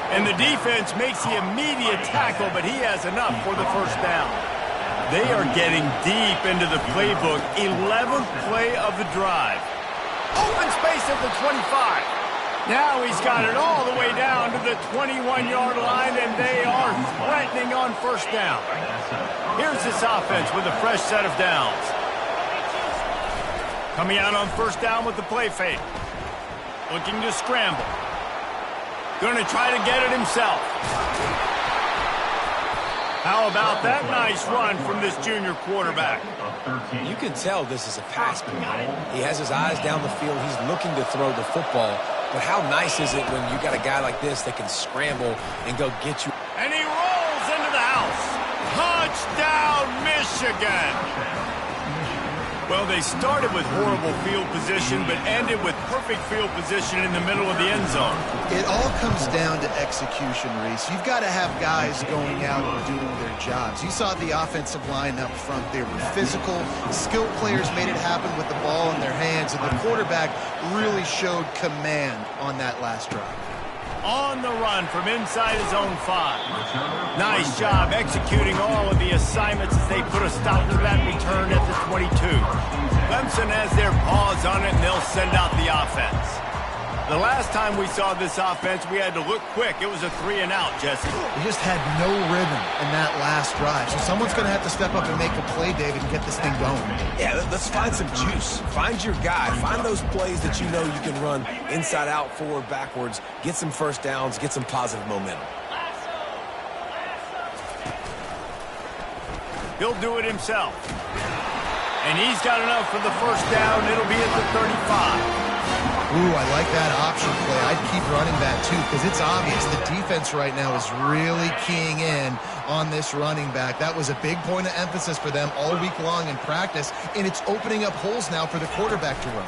And the defense makes the immediate tackle, but he has enough for the 1st down. They are getting deep into the playbook. 11th play of the drive. Open space at the 25. Now he's got it all the way down to the 21-yard line, and they are threatening on 1st down. Here's this offense with a fresh set of downs. Coming out on 1st down with the play fake. Looking to scramble. Going to try to get it himself. How about that nice run from this junior quarterback? You can tell this is a pass play. He has his eyes down the field. He's looking to throw the football. But how nice is it when you got a guy like this that can scramble and go get you? And he rolls into the house. Touchdown, Michigan! Well, they started with horrible field position, but ended with perfect field position in the middle of the end zone. It all comes down to execution, Reese. You've got to have guys going out and doing their jobs. You saw the offensive line up front. They were physical. Skilled players made it happen with the ball in their hands, and the quarterback really showed command on that last drive. On the run from inside his own 5. Nice job executing all of the assignments as they put a stop to that return at the 22. Clemson has their paws on it, and they'll send out the offense. The last time we saw this offense, we had to look quick. It was a 3-and-out, Jesse. They just had no rhythm in that last drive. So someone's going to have to step up and make a play, David, and get this thing going. Yeah, let's find some juice. Find your guy. Find those plays that you know you can run inside out, forward, backwards. Get some 1st downs. Get some positive momentum. He'll do it himself. And he's got enough for the 1st down. It'll be at the 35. Ooh, I like that option play. I'd keep running that, too, because it's obvious the defense right now is really keying in on this running back. That was a big point of emphasis for them all week long in practice, and it's opening up holes now for the quarterback to run.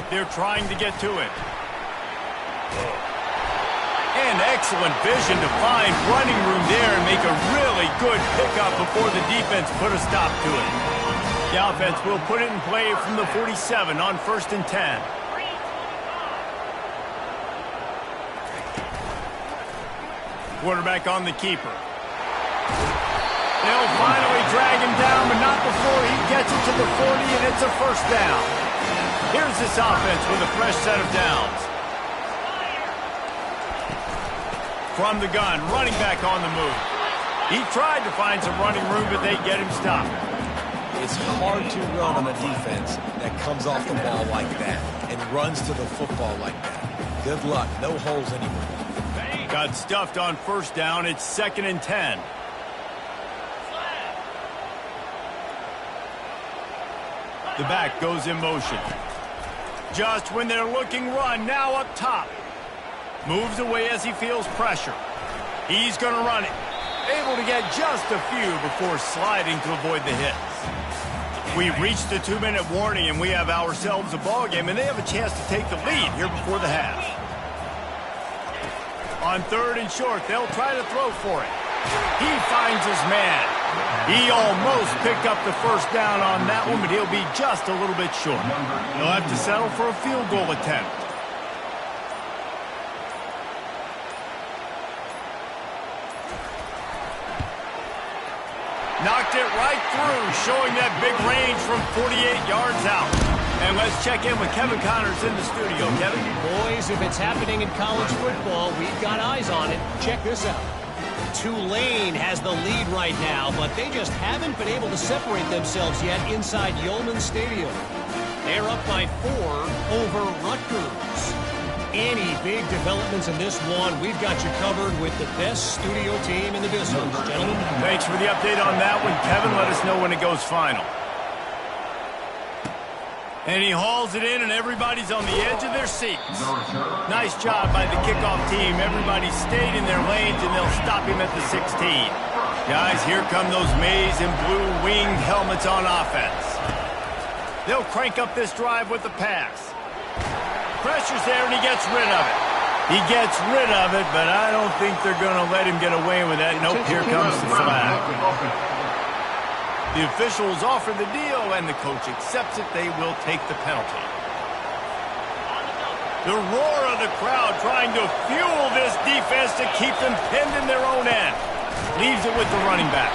They're trying to get to it. And excellent vision to find running room there and make a really good pickup before the defense put a stop to it. The offense will put it in play from the 47 on 1st and 10. Quarterback on the keeper. They'll finally drag him down, but not before he gets it to the 40, and it's a 1st down. Here's this offense with a fresh set of downs. From the gun, running back on the move. He tried to find some running room, but they get him stopped. It's hard to run on a defense that comes off the ball like that and runs to the football like that. Good luck. No holes anywhere. Got stuffed on first down. It's 2nd and 10. The back goes in motion. Just when they're looking run, now up top. Moves away as he feels pressure. He's going to run it. Able to get just a few before sliding to avoid the hits. We've reached the 2-minute warning, and we have ourselves a ball game, and they have a chance to take the lead here before the half. On 3rd and short, they'll try to throw for it. He finds his man. He almost picked up the first down on that one, but he'll be just a little bit short. He'll have to settle for a field goal attempt. Knocked it right through, showing that big range from 48 yards out. And let's check in with Kevin Connors in the studio. Kevin? Boys, if it's happening in college football, we've got eyes on it. Check this out. Tulane has the lead right now, but they just haven't been able to separate themselves yet inside Yulman Stadium. They're up by 4 over Rutgers. Any big developments in this one, we've got you covered with the best studio team in the business. Gentlemen, thanks for the update on that one, Kevin. Let us know when it goes final. And he hauls it in, and everybody's on the edge of their seats. Nice job by the kickoff team. Everybody stayed in their lanes, and they'll stop him at the 16. Guys, here come those maize and blue winged helmets on offense. They'll crank up this drive with the pass. Pressure's there, and he gets rid of it. He gets rid of it, but I don't think they're going to let him get away with that. Nope, here comes the flag. The officials offer the deal, and the coach accepts it. They will take the penalty. The roar of the crowd trying to fuel this defense to keep them pinned in their own end. Leaves it with the running back.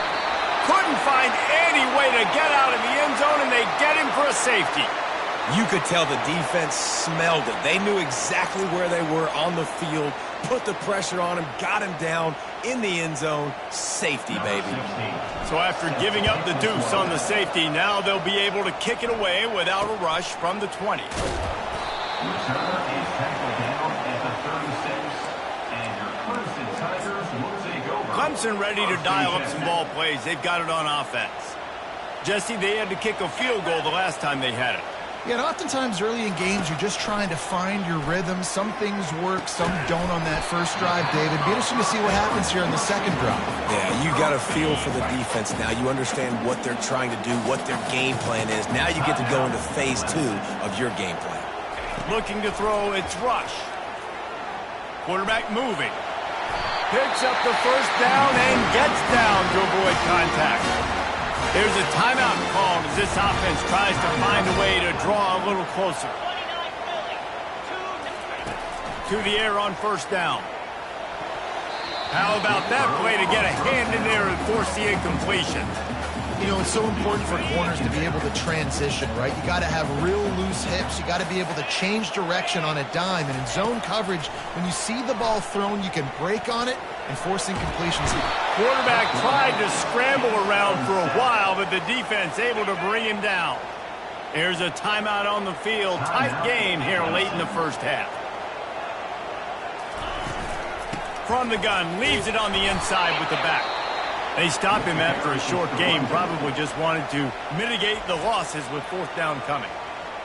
Couldn't find any way to get out of the end zone, and they get him for a safety. You could tell the defense smelled it. They knew exactly where they were on the field, put the pressure on him, got him down in the end zone. Safety, baby. So after giving up the deuce on the safety, now they'll be able to kick it away without a rush from the 20. Returner is tackled down at the 36, and your Clemson Tigers will take over. Clemson ready to dial up some ball plays. They've got it on offense. Jesse, they had to kick a field goal the last time they had it. Yeah, and oftentimes early in games, you're just trying to find your rhythm. Some things work, some don't on that first drive, David. Be interesting to see what happens here in the second drive. Yeah, you got a feel for the defense now. You understand what they're trying to do, what their game plan is. Now you get to go into phase 2 of your game plan. Looking to throw, it's rush. Quarterback moving. Picks up the first down and gets down to avoid contact. There's a timeout called as this offense tries to find a way to draw a little closer. To the air on first down. How about that play to get a hand in there and force the incompletion? You know, it's so important for corners to be able to transition, right? You got to have real loose hips. You got to be able to change direction on a dime. And in zone coverage, when you see the ball thrown, you can break on it and force incompletions. Quarterback tried to scramble around for a while, but the defense able to bring him down. There's a timeout on the field. Tight game here late in the first half. From the gun, leaves it on the inside with the back. They stop him after a short game. Probably just wanted to mitigate the losses with fourth down coming.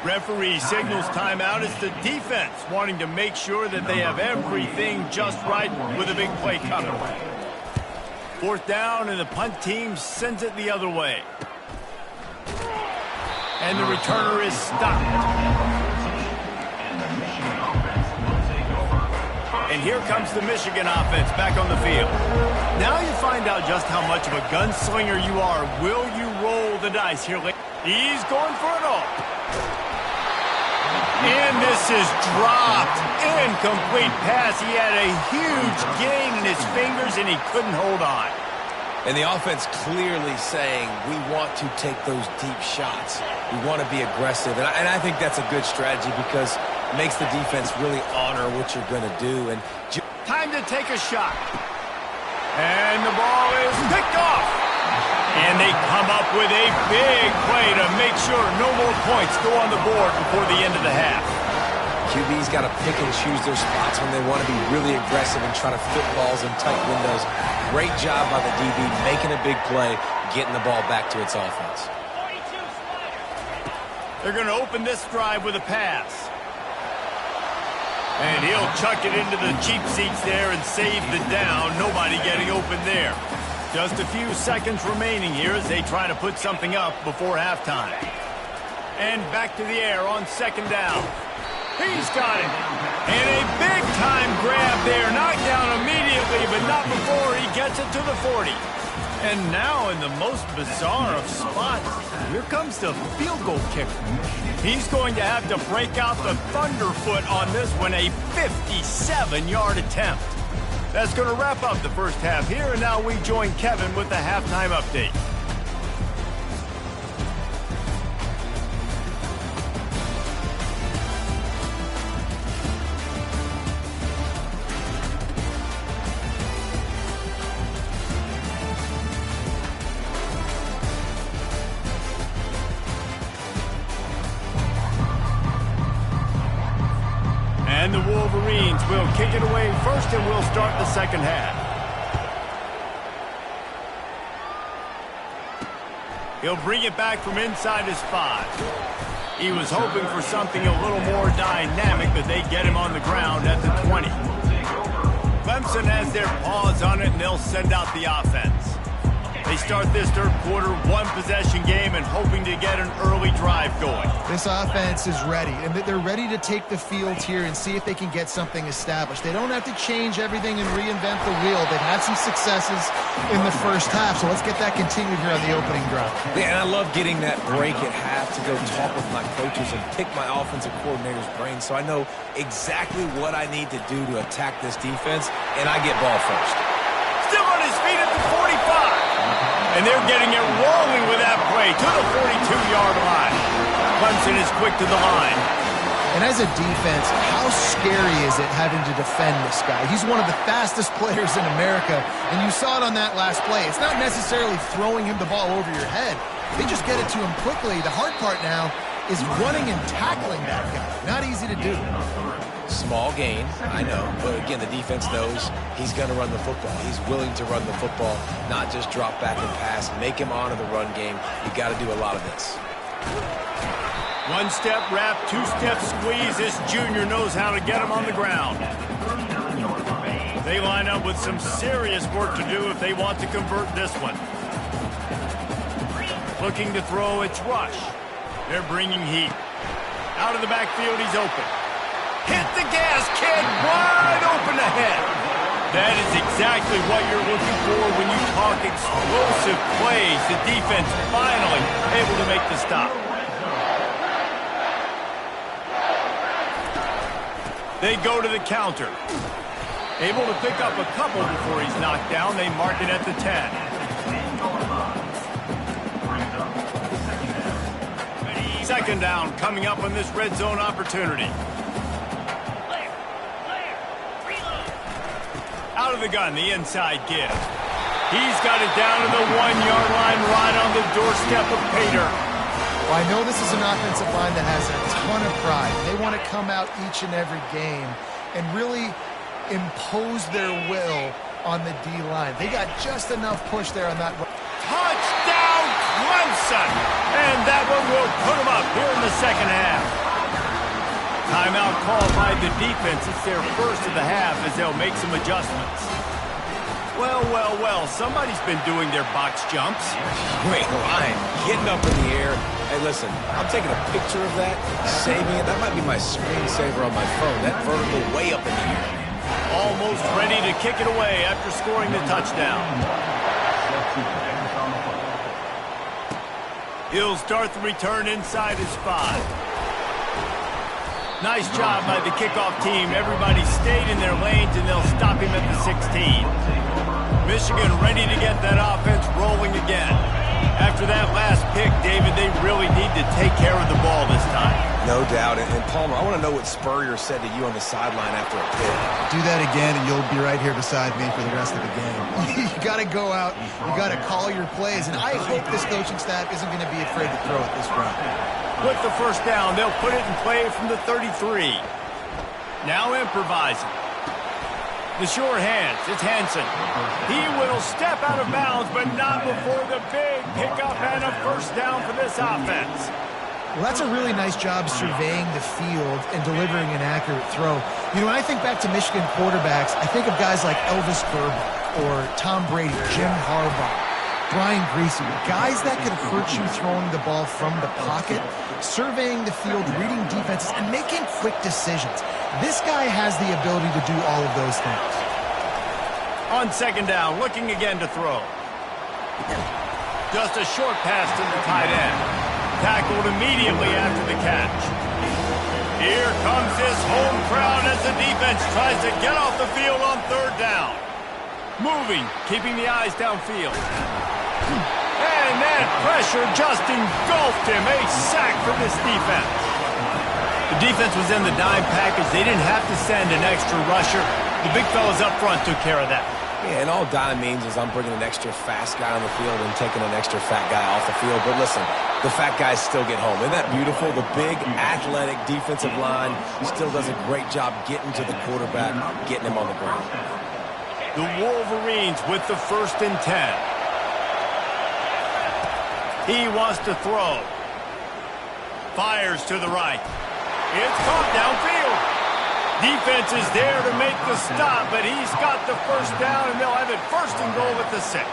Referee signals timeout. It's the defense wanting to make sure that they have everything just right with a big play coming. Fourth down, and the punt team sends it the other way. And the returner is stopped. And here comes the Michigan offense back on the field. Now you find out just how much of a gunslinger you are. Will you roll the dice here late? He's going for it all. And this is dropped. Incomplete pass. He had a huge gain in his fingers, and he couldn't hold on. And the offense clearly saying, we want to take those deep shots. We want to be aggressive. And I think that's a good strategy because it makes the defense really honor what you're going to do. And time to take a shot. And the ball is picked off. And they come up with a big play to make sure no more points go on the board before the end of the half. QB's got to pick and choose their spots when they want to be really aggressive and try to fit balls in tight windows. Great job by the DB making a big play, getting the ball back to its offense. They're going to open this drive with a pass. And he'll chuck it into the cheap seats there and save the down. Nobody getting open there. Just a few seconds remaining here as they try to put something up before halftime. And back to the air on second down. He's got it. And a big-time grab there. Knocked down immediately, but not before he gets it to the 40. And now in the most bizarre of spots, here comes the field goal kicker. He's going to have to break out the thunderfoot on this one, a 57-yard attempt. That's going to wrap up the first half here, and now we join Kevin with the halftime update. And the Wolverines will kick it away first, and we'll start the second half. He'll bring it back from inside his 5. He was hoping for something a little more dynamic, but they get him on the ground at the 20. Clemson has their paws on it, and they'll send out the offense. They start this third quarter, one-possession game, and hoping to get an early drive going. This offense is ready, and they're ready to take the field here and see if they can get something established. They don't have to change everything and reinvent the wheel. They've had some successes in the first half, so let's get that continued here on the opening drive. Yeah, and I love getting that break at half to go talk with my coaches and pick my offensive coordinator's brain so I know exactly what I need to do to attack this defense, and I get ball first. Still on his feet at the 45. And they're getting it rolling with that play to the 42-yard line. Clemson is quick to the line. And as a defense, how scary is it having to defend this guy? He's one of the fastest players in America, and you saw it on that last play. It's not necessarily throwing him the ball over your head. They just get it to him quickly. The hard part now is running and tackling that guy. Not easy to do. Small gain, I know, but again, the defense knows he's going to run the football. He's willing to run the football, not just drop back and pass, make him honor the run game. You got to do a lot of this. One-step wrap, two-step squeeze. This junior knows how to get him on the ground. They line up with some serious work to do if they want to convert this one. Looking to throw, it's Rush. They're bringing heat. Out of the backfield, he's open. Hit the gas, kid, wide open ahead. That is exactly what you're looking for when you talk explosive plays. The defense finally able to make the stop. They go to the counter. Able to pick up a couple before he's knocked down. They mark it at the 10. Second down coming up on this red zone opportunity. Out of the gun, the inside give. He's got it down to the 1-yard line, right on the doorstep of Pater. Well, I know this is an offensive line that has a ton of pride. They want to come out each and every game and really impose their will on the D-line. They got just enough push there on that. Touchdown, Clemson! And that one will put them up here in the second half. Timeout called by the defense. It's their first of the half as they'll make some adjustments. Well, well, well, somebody's been doing their box jumps. Great line, getting up in the air. Hey, listen, I'm taking a picture of that, saving it. That might be my screensaver on my phone. That vertical way up in the air. Almost ready to kick it away after scoring the touchdown. He'll start the return inside his 5. Nice job by the kickoff team. Everybody stayed in their lanes, and they'll stop him at the 16. Michigan ready to get that offense rolling again. After that last pick, David, they really need to take care of the ball this time. No doubt. And Palmer, I want to know what Spurrier said to you on the sideline after a pick. Do that again, and you'll be right here beside me for the rest of the game. You got to go out. You got to call your plays, and I hope this coaching staff isn't going to be afraid to throw it this round. With the first down, they'll put it in play from the 33. Now improvising. The short hands, it's Hansen. He will step out of bounds, but not before the big pickup and a first down for this offense. Well, that's a really nice job surveying the field and delivering an accurate throw. You know, when I think back to Michigan quarterbacks, I think of guys like Elvis Grbac or Tom Brady, Jim Harbaugh, Brian Griese, guys that could hurt you throwing the ball from the pocket, surveying the field, reading defenses, and making quick decisions. This guy has the ability to do all of those things. On second down, looking again to throw. Just a short pass to the tight end. Tackled immediately after the catch. Here comes his home crowd as the defense tries to get off the field on third down. Moving, keeping the eyes downfield. And that pressure just engulfed him. A sack for this defense. The defense was in the dime package. They didn't have to send an extra rusher. The big fellas up front took care of that. Yeah, and all dime means is I'm bringing an extra fast guy on the field and taking an extra fat guy off the field. But listen, the fat guys still get home. Isn't that beautiful? The big, athletic defensive line still does a great job getting to the quarterback, getting him on the ground. The Wolverines with the 1st and 10. He wants to throw. Fires to the right. It's caught downfield. Defense is there to make the stop, but he's got the first down, and they'll have it 1st and goal at the 6.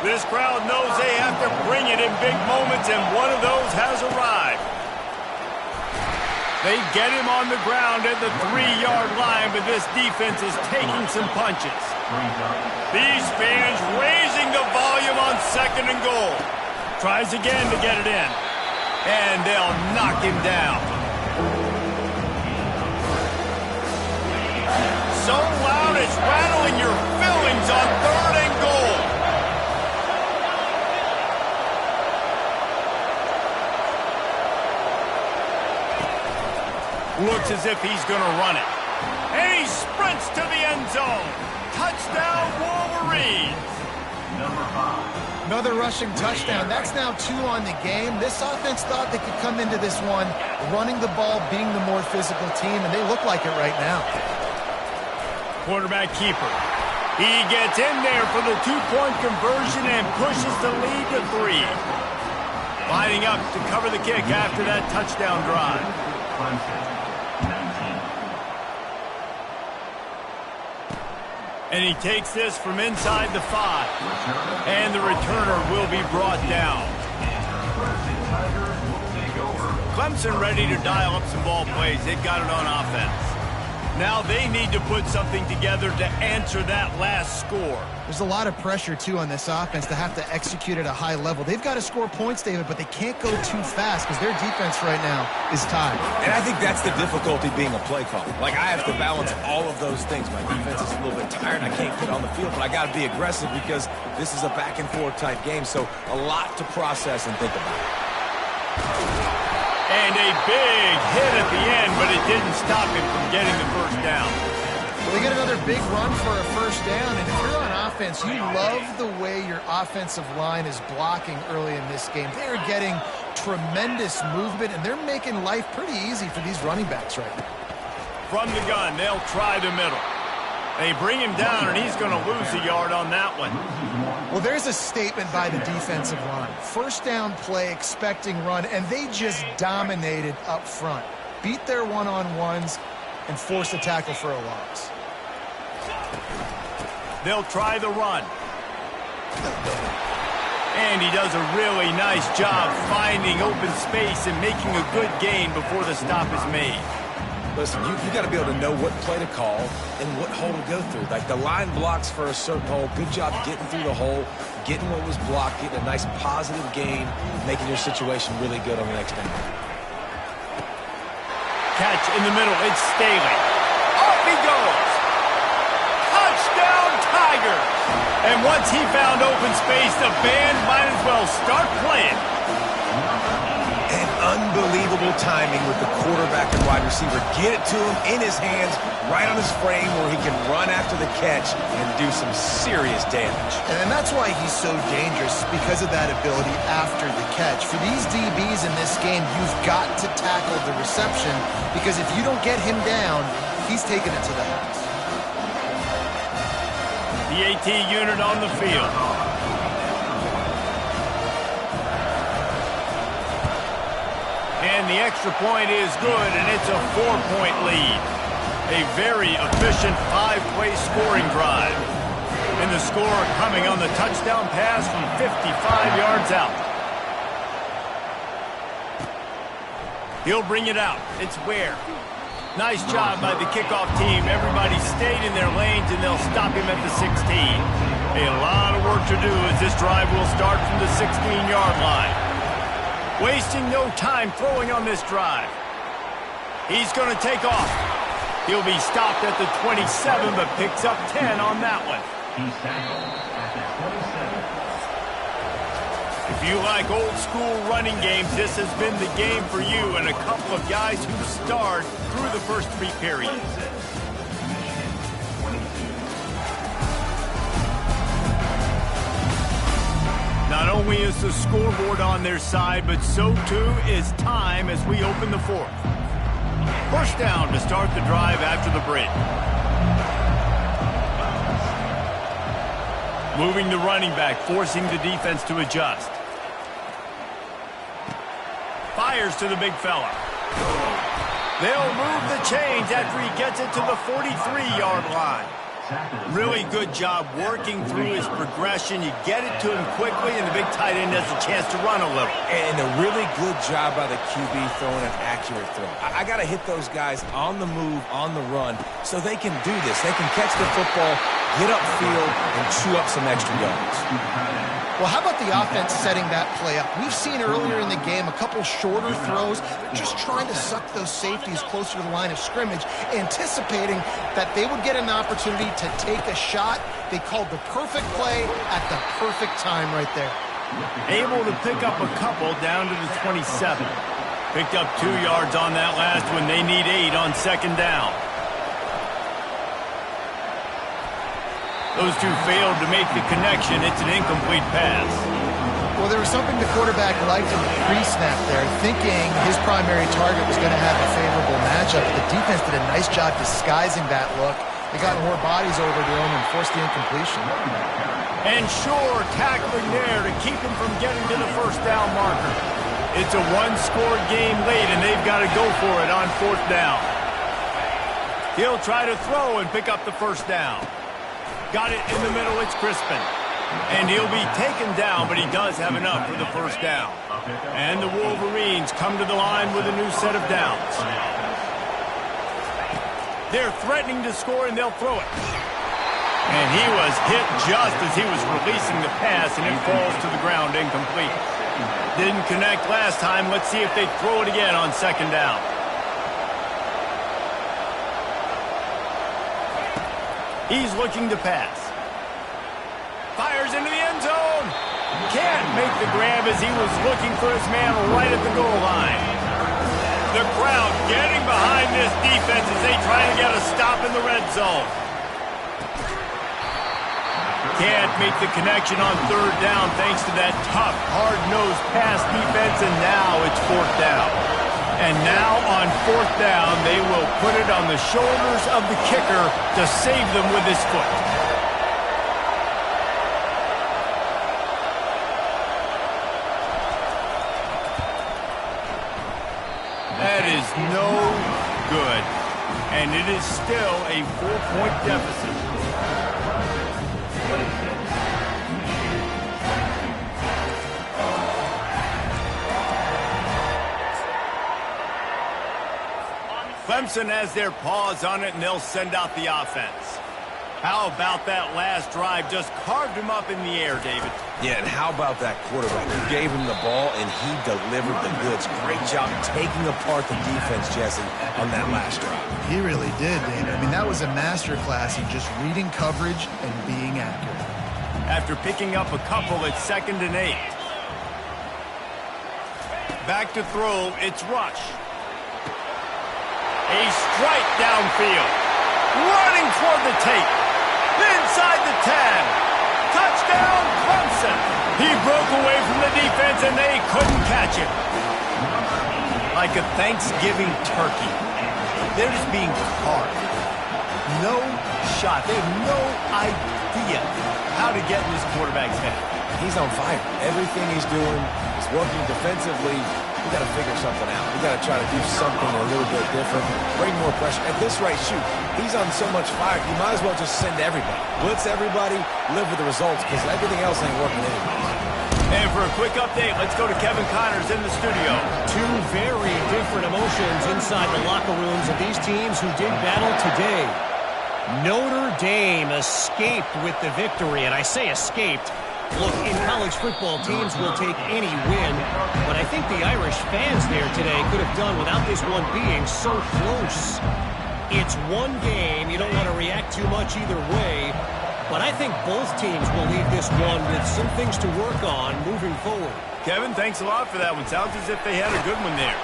This crowd knows they have to bring it in big moments, and one of those has arrived. They get him on the ground at the 3-yard line, but this defense is taking some punches. These fans raising the volume on 2nd and goal. Tries again to get it in. And they'll knock him down. So loud it's rattling your fillings on 3rd and goal. Looks as if he's going to run it. And he sprints to the end zone. Touchdown, Wolverines. Number 5. Another rushing touchdown. That's now 2 on the game. This offense thought they could come into this one running the ball, being the more physical team, and they look like it right now. Quarterback keeper. He gets in there for the 2-point conversion and pushes the lead to 3. Lining up to cover the kick after that touchdown drive. And he takes this from inside the 5. And the returner will be brought down. Clemson ready to dial up some ball plays. They've got it on offense. Now they need to put something together to answer that last score. There's a lot of pressure, too, on this offense to have to execute at a high level. They've got to score points, David, but they can't go too fast because their defense right now is tied. And I think that's the difficulty being a play caller. Like, I have to balance all of those things. My defense is a little bit tired. I can't get on the field, but I got to be aggressive because this is a back-and-forth type game. So a lot to process and think about. And a big hit at the end, but it didn't stop him from getting the first down. Well, they get another big run for a first down, and if you're on offense, you love the way your offensive line is blocking early in this game. They are getting tremendous movement, and they're making life pretty easy for these running backs right now. From the gun, they'll try the middle. They bring him down, and he's going to lose a yard on that one. Well, there's a statement by the defensive line. First down play, expecting run, and they just dominated up front. Beat their one-on-ones and forced a tackle for a loss. They'll try the run. And he does a really nice job finding open space and making a good gain before the stop is made. Listen, you got to be able to know what play to call and what hole to go through. Like, the line blocks for a certain hole. Good job getting through the hole, getting what was blocked, getting a nice positive gain, making your situation really good on the next down. Catch in the middle. It's Staley. Off he goes. Touchdown, Tigers. And once he found open space, the band might as well start playing. An unbelievable timing with the quarterback and wide receiver. Get it to him in his hands, right on his frame where he can run after the catch and do some serious damage. And that's why he's so dangerous, because of that ability after the catch. For these DBs in this game, you've got to tackle the reception, because if you don't get him down, he's taking it to the house. The AT unit on the field. And the extra point is good, and it's a 4-point lead. A very efficient 5-play scoring drive. And the score coming on the touchdown pass from 55 yards out. He'll bring it out. It's Ware. Nice job by the kickoff team. Everybody stayed in their lanes, and they'll stop him at the 16. A lot of work to do as this drive will start from the 16-yard line. Wasting no time throwing on this drive. He's going to take off. He'll be stopped at the 27, but picks up 10 on that one. He's tackled at the 27. If you like old school running games, this has been the game for you, and a couple of guys who starred through the first 3 periods. Not only is the scoreboard on their side, but so too is time as we open the 4th. First down to start the drive after the break. Moving the running back, forcing the defense to adjust. Fires to the big fella. They'll move the chains after he gets it to the 43-yard line. Really good job working through his progression. You get it to him quickly, and the big tight end has a chance to run a little. And a really good job by the QB throwing an accurate throw. I got to hit those guys on the move, on the run, so they can do this. They can catch the football, get upfield, and chew up some extra yards. Well, how about the offense setting that play up? We've seen earlier in the game a couple shorter throws. They're just trying to suck those safeties closer to the line of scrimmage, anticipating that they would get an opportunity to take a shot. They called the perfect play at the perfect time right there. Able to pick up a couple down to the 27. Picked up 2 yards on that last one. They need 8 on second down. Those two failed to make the connection. It's an incomplete pass. Well, there was something the quarterback liked in the pre-snap there, thinking his primary target was going to have a favorable matchup. The defense did a nice job disguising that look. They got more bodies over to him and forced the incompletion. And sure, tackling there to keep him from getting to the first down marker. It's a one-score game late, and they've got to go for it on 4th down. He'll try to throw and pick up the first down. Got it in the middle, it's Crispin. And he'll be taken down, but he does have enough for the first down. And the Wolverines come to the line with a new set of downs. They're threatening to score, and they'll throw it. And he was hit just as he was releasing the pass, and it falls to the ground incomplete. Didn't connect last time. Let's see if they throw it again on second down. He's looking to pass. Fires into the end zone. Can't make the grab as he was looking for his man right at the goal line. The crowd getting behind this defense as they try to get a stop in the red zone. Can't make the connection on third down thanks to that tough, hard-nosed pass defense, and now it's 4th down. And now on 4th down, they will put it on the shoulders of the kicker to save them with his foot. That is no good. And it is still a 4-point deficit. Clemson has their paws on it, and they'll send out the offense. How about that last drive? Just carved him up in the air, David. Yeah, and how about that quarterback? You gave him the ball, and he delivered the goods. Great job taking apart the defense, Jesse, on that last drive. He really did, David. I mean, that was a masterclass in just reading coverage and being accurate. After picking up a couple, it's 2nd and 8. Back to throw. It's Rush. A strike downfield. Running toward the tape. Inside the 10. Touchdown, Clemson. He broke away from the defense, and they couldn't catch him. Like a Thanksgiving turkey. They're just being carved. No shot. They have no idea how to get in this quarterback's head. He's on fire. Everything he's doing is working defensively. We got to figure something out. We got to try to do something a little bit different. Bring more pressure. At this rate, shoot, he's on so much fire, you might as well just send everybody. Blitz everybody, live with the results, because everything else ain't working anyway. And for a quick update, let's go to Kevin Connors in the studio. Two very different emotions inside the locker rooms of these teams who did battle today. Notre Dame escaped with the victory, and I say escaped. Look, in college football, teams will take any win, but I think the Irish fans there today could have done without this one being so close. It's one game. You don't want to react too much either way, but I think both teams will leave this one with some things to work on moving forward. Kevin, thanks a lot for that one. Sounds as if they had a good one there.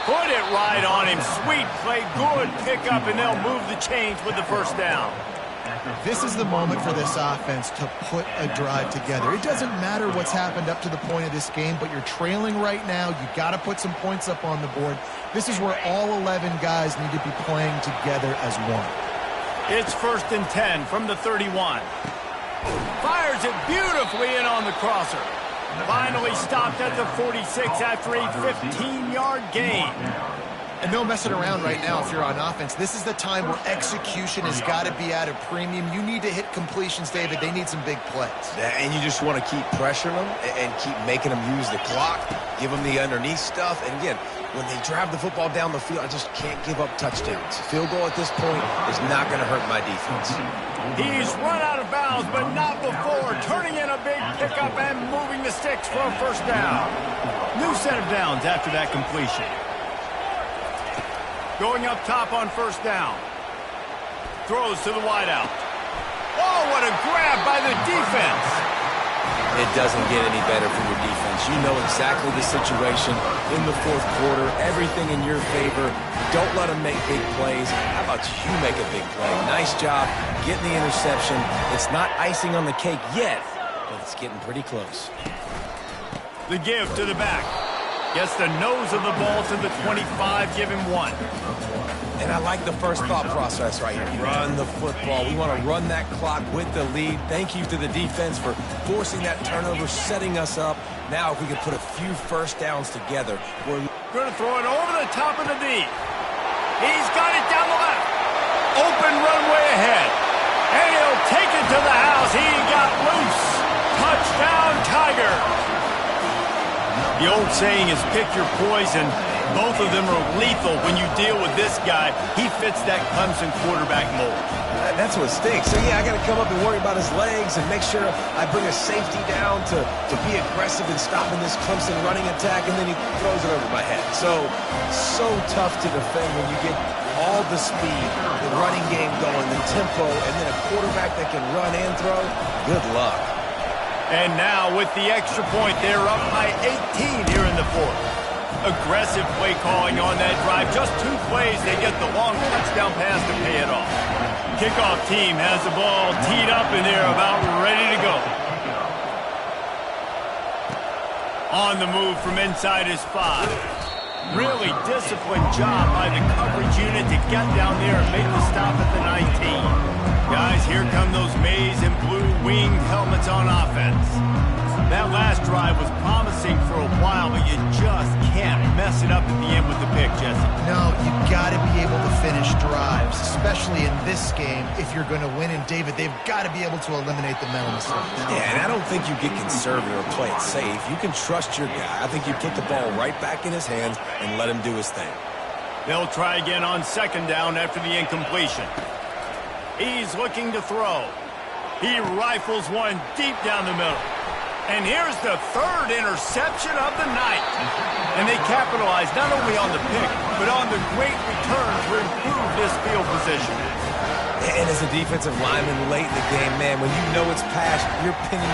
Put it right on him. Sweet play, good pickup, and they'll move the chains with the first down. This is the moment for this offense to put a drive together. It doesn't matter what's happened up to the point of this game, but you're trailing right now. You got to put some points up on the board. This is where all 11 guys need to be playing together as one. It's 1st and 10 from the 31. Fires it beautifully in on the crosser. Finally stopped at the 46 after a 15-yard gain. And no messing around right now if you're on offense. This is the time where execution has got to be at a premium. You need to hit completions, David. They need some big plays. And you just want to keep pressuring them and keep making them use the clock, give them the underneath stuff. And again, when they drive the football down the field, I just can't give up touchdowns. Field goal at this point is not going to hurt my defense. He's run out of bounds, but not before. Turning in a big pickup and moving the sticks for a first down. New set of downs after that completion. Going up top on first down. Throws to the wideout. Oh, what a grab by the defense. It doesn't get any better for your defense. You know exactly the situation in the fourth quarter. Everything in your favor. Don't let them make big plays. How about you make a big play? Nice job getting the interception. It's not icing on the cake yet, but it's getting pretty close. The give to the back. Gets the nose of the ball to the 25, give him one. And I like the first thought process right here. Run the football. We want to run that clock with the lead. Thank you to the defense for forcing that turnover, setting us up. Now if we can put a few first downs together. We're going to throw it over the top of the D. He's got it down the left. Open runway ahead. And he'll take it to the house. He got loose. Touchdown, Tigers. The old saying is pick your poison. Both of them are lethal when you deal with this guy. He fits that Clemson quarterback mold. That's what stinks. So, yeah, I got to come up and worry about his legs and make sure I bring a safety down to be aggressive in stopping this Clemson running attack, and then he throws it over my head. So tough to defend when you get all the speed, the running game going, the tempo, and then a quarterback that can run and throw. Good luck. And now with the extra point, they're up by 18 here in the fourth. Aggressive play calling on that drive. Just 2 plays, they get the long touchdown pass to pay it off. Kickoff team has the ball teed up and they're about ready to go. On the move from inside his 5. Really disciplined job by the coverage unit to get down there and make the stop at the 19. Guys, here come those maize and blue winged helmets on offense. That last drive was promising for a while, but you just can't mess it up at the end with the pick, Jesse. No, you got to be able to finish drives, especially in this game if you're going to win. And, David, they've got to be able to eliminate the mental mistakes. Yeah, and I don't think you get conservative or play it safe. You can trust your guy. I think you put the ball right back in his hands and let him do his thing. They'll try again on second down after the incompletion. He's looking to throw. He rifles one deep down the middle. And here's the 3rd interception of the night. And they capitalize not only on the pick, but on the great return to improve this field position. And as a defensive lineman late in the game, man, when you know it's past, you're pinning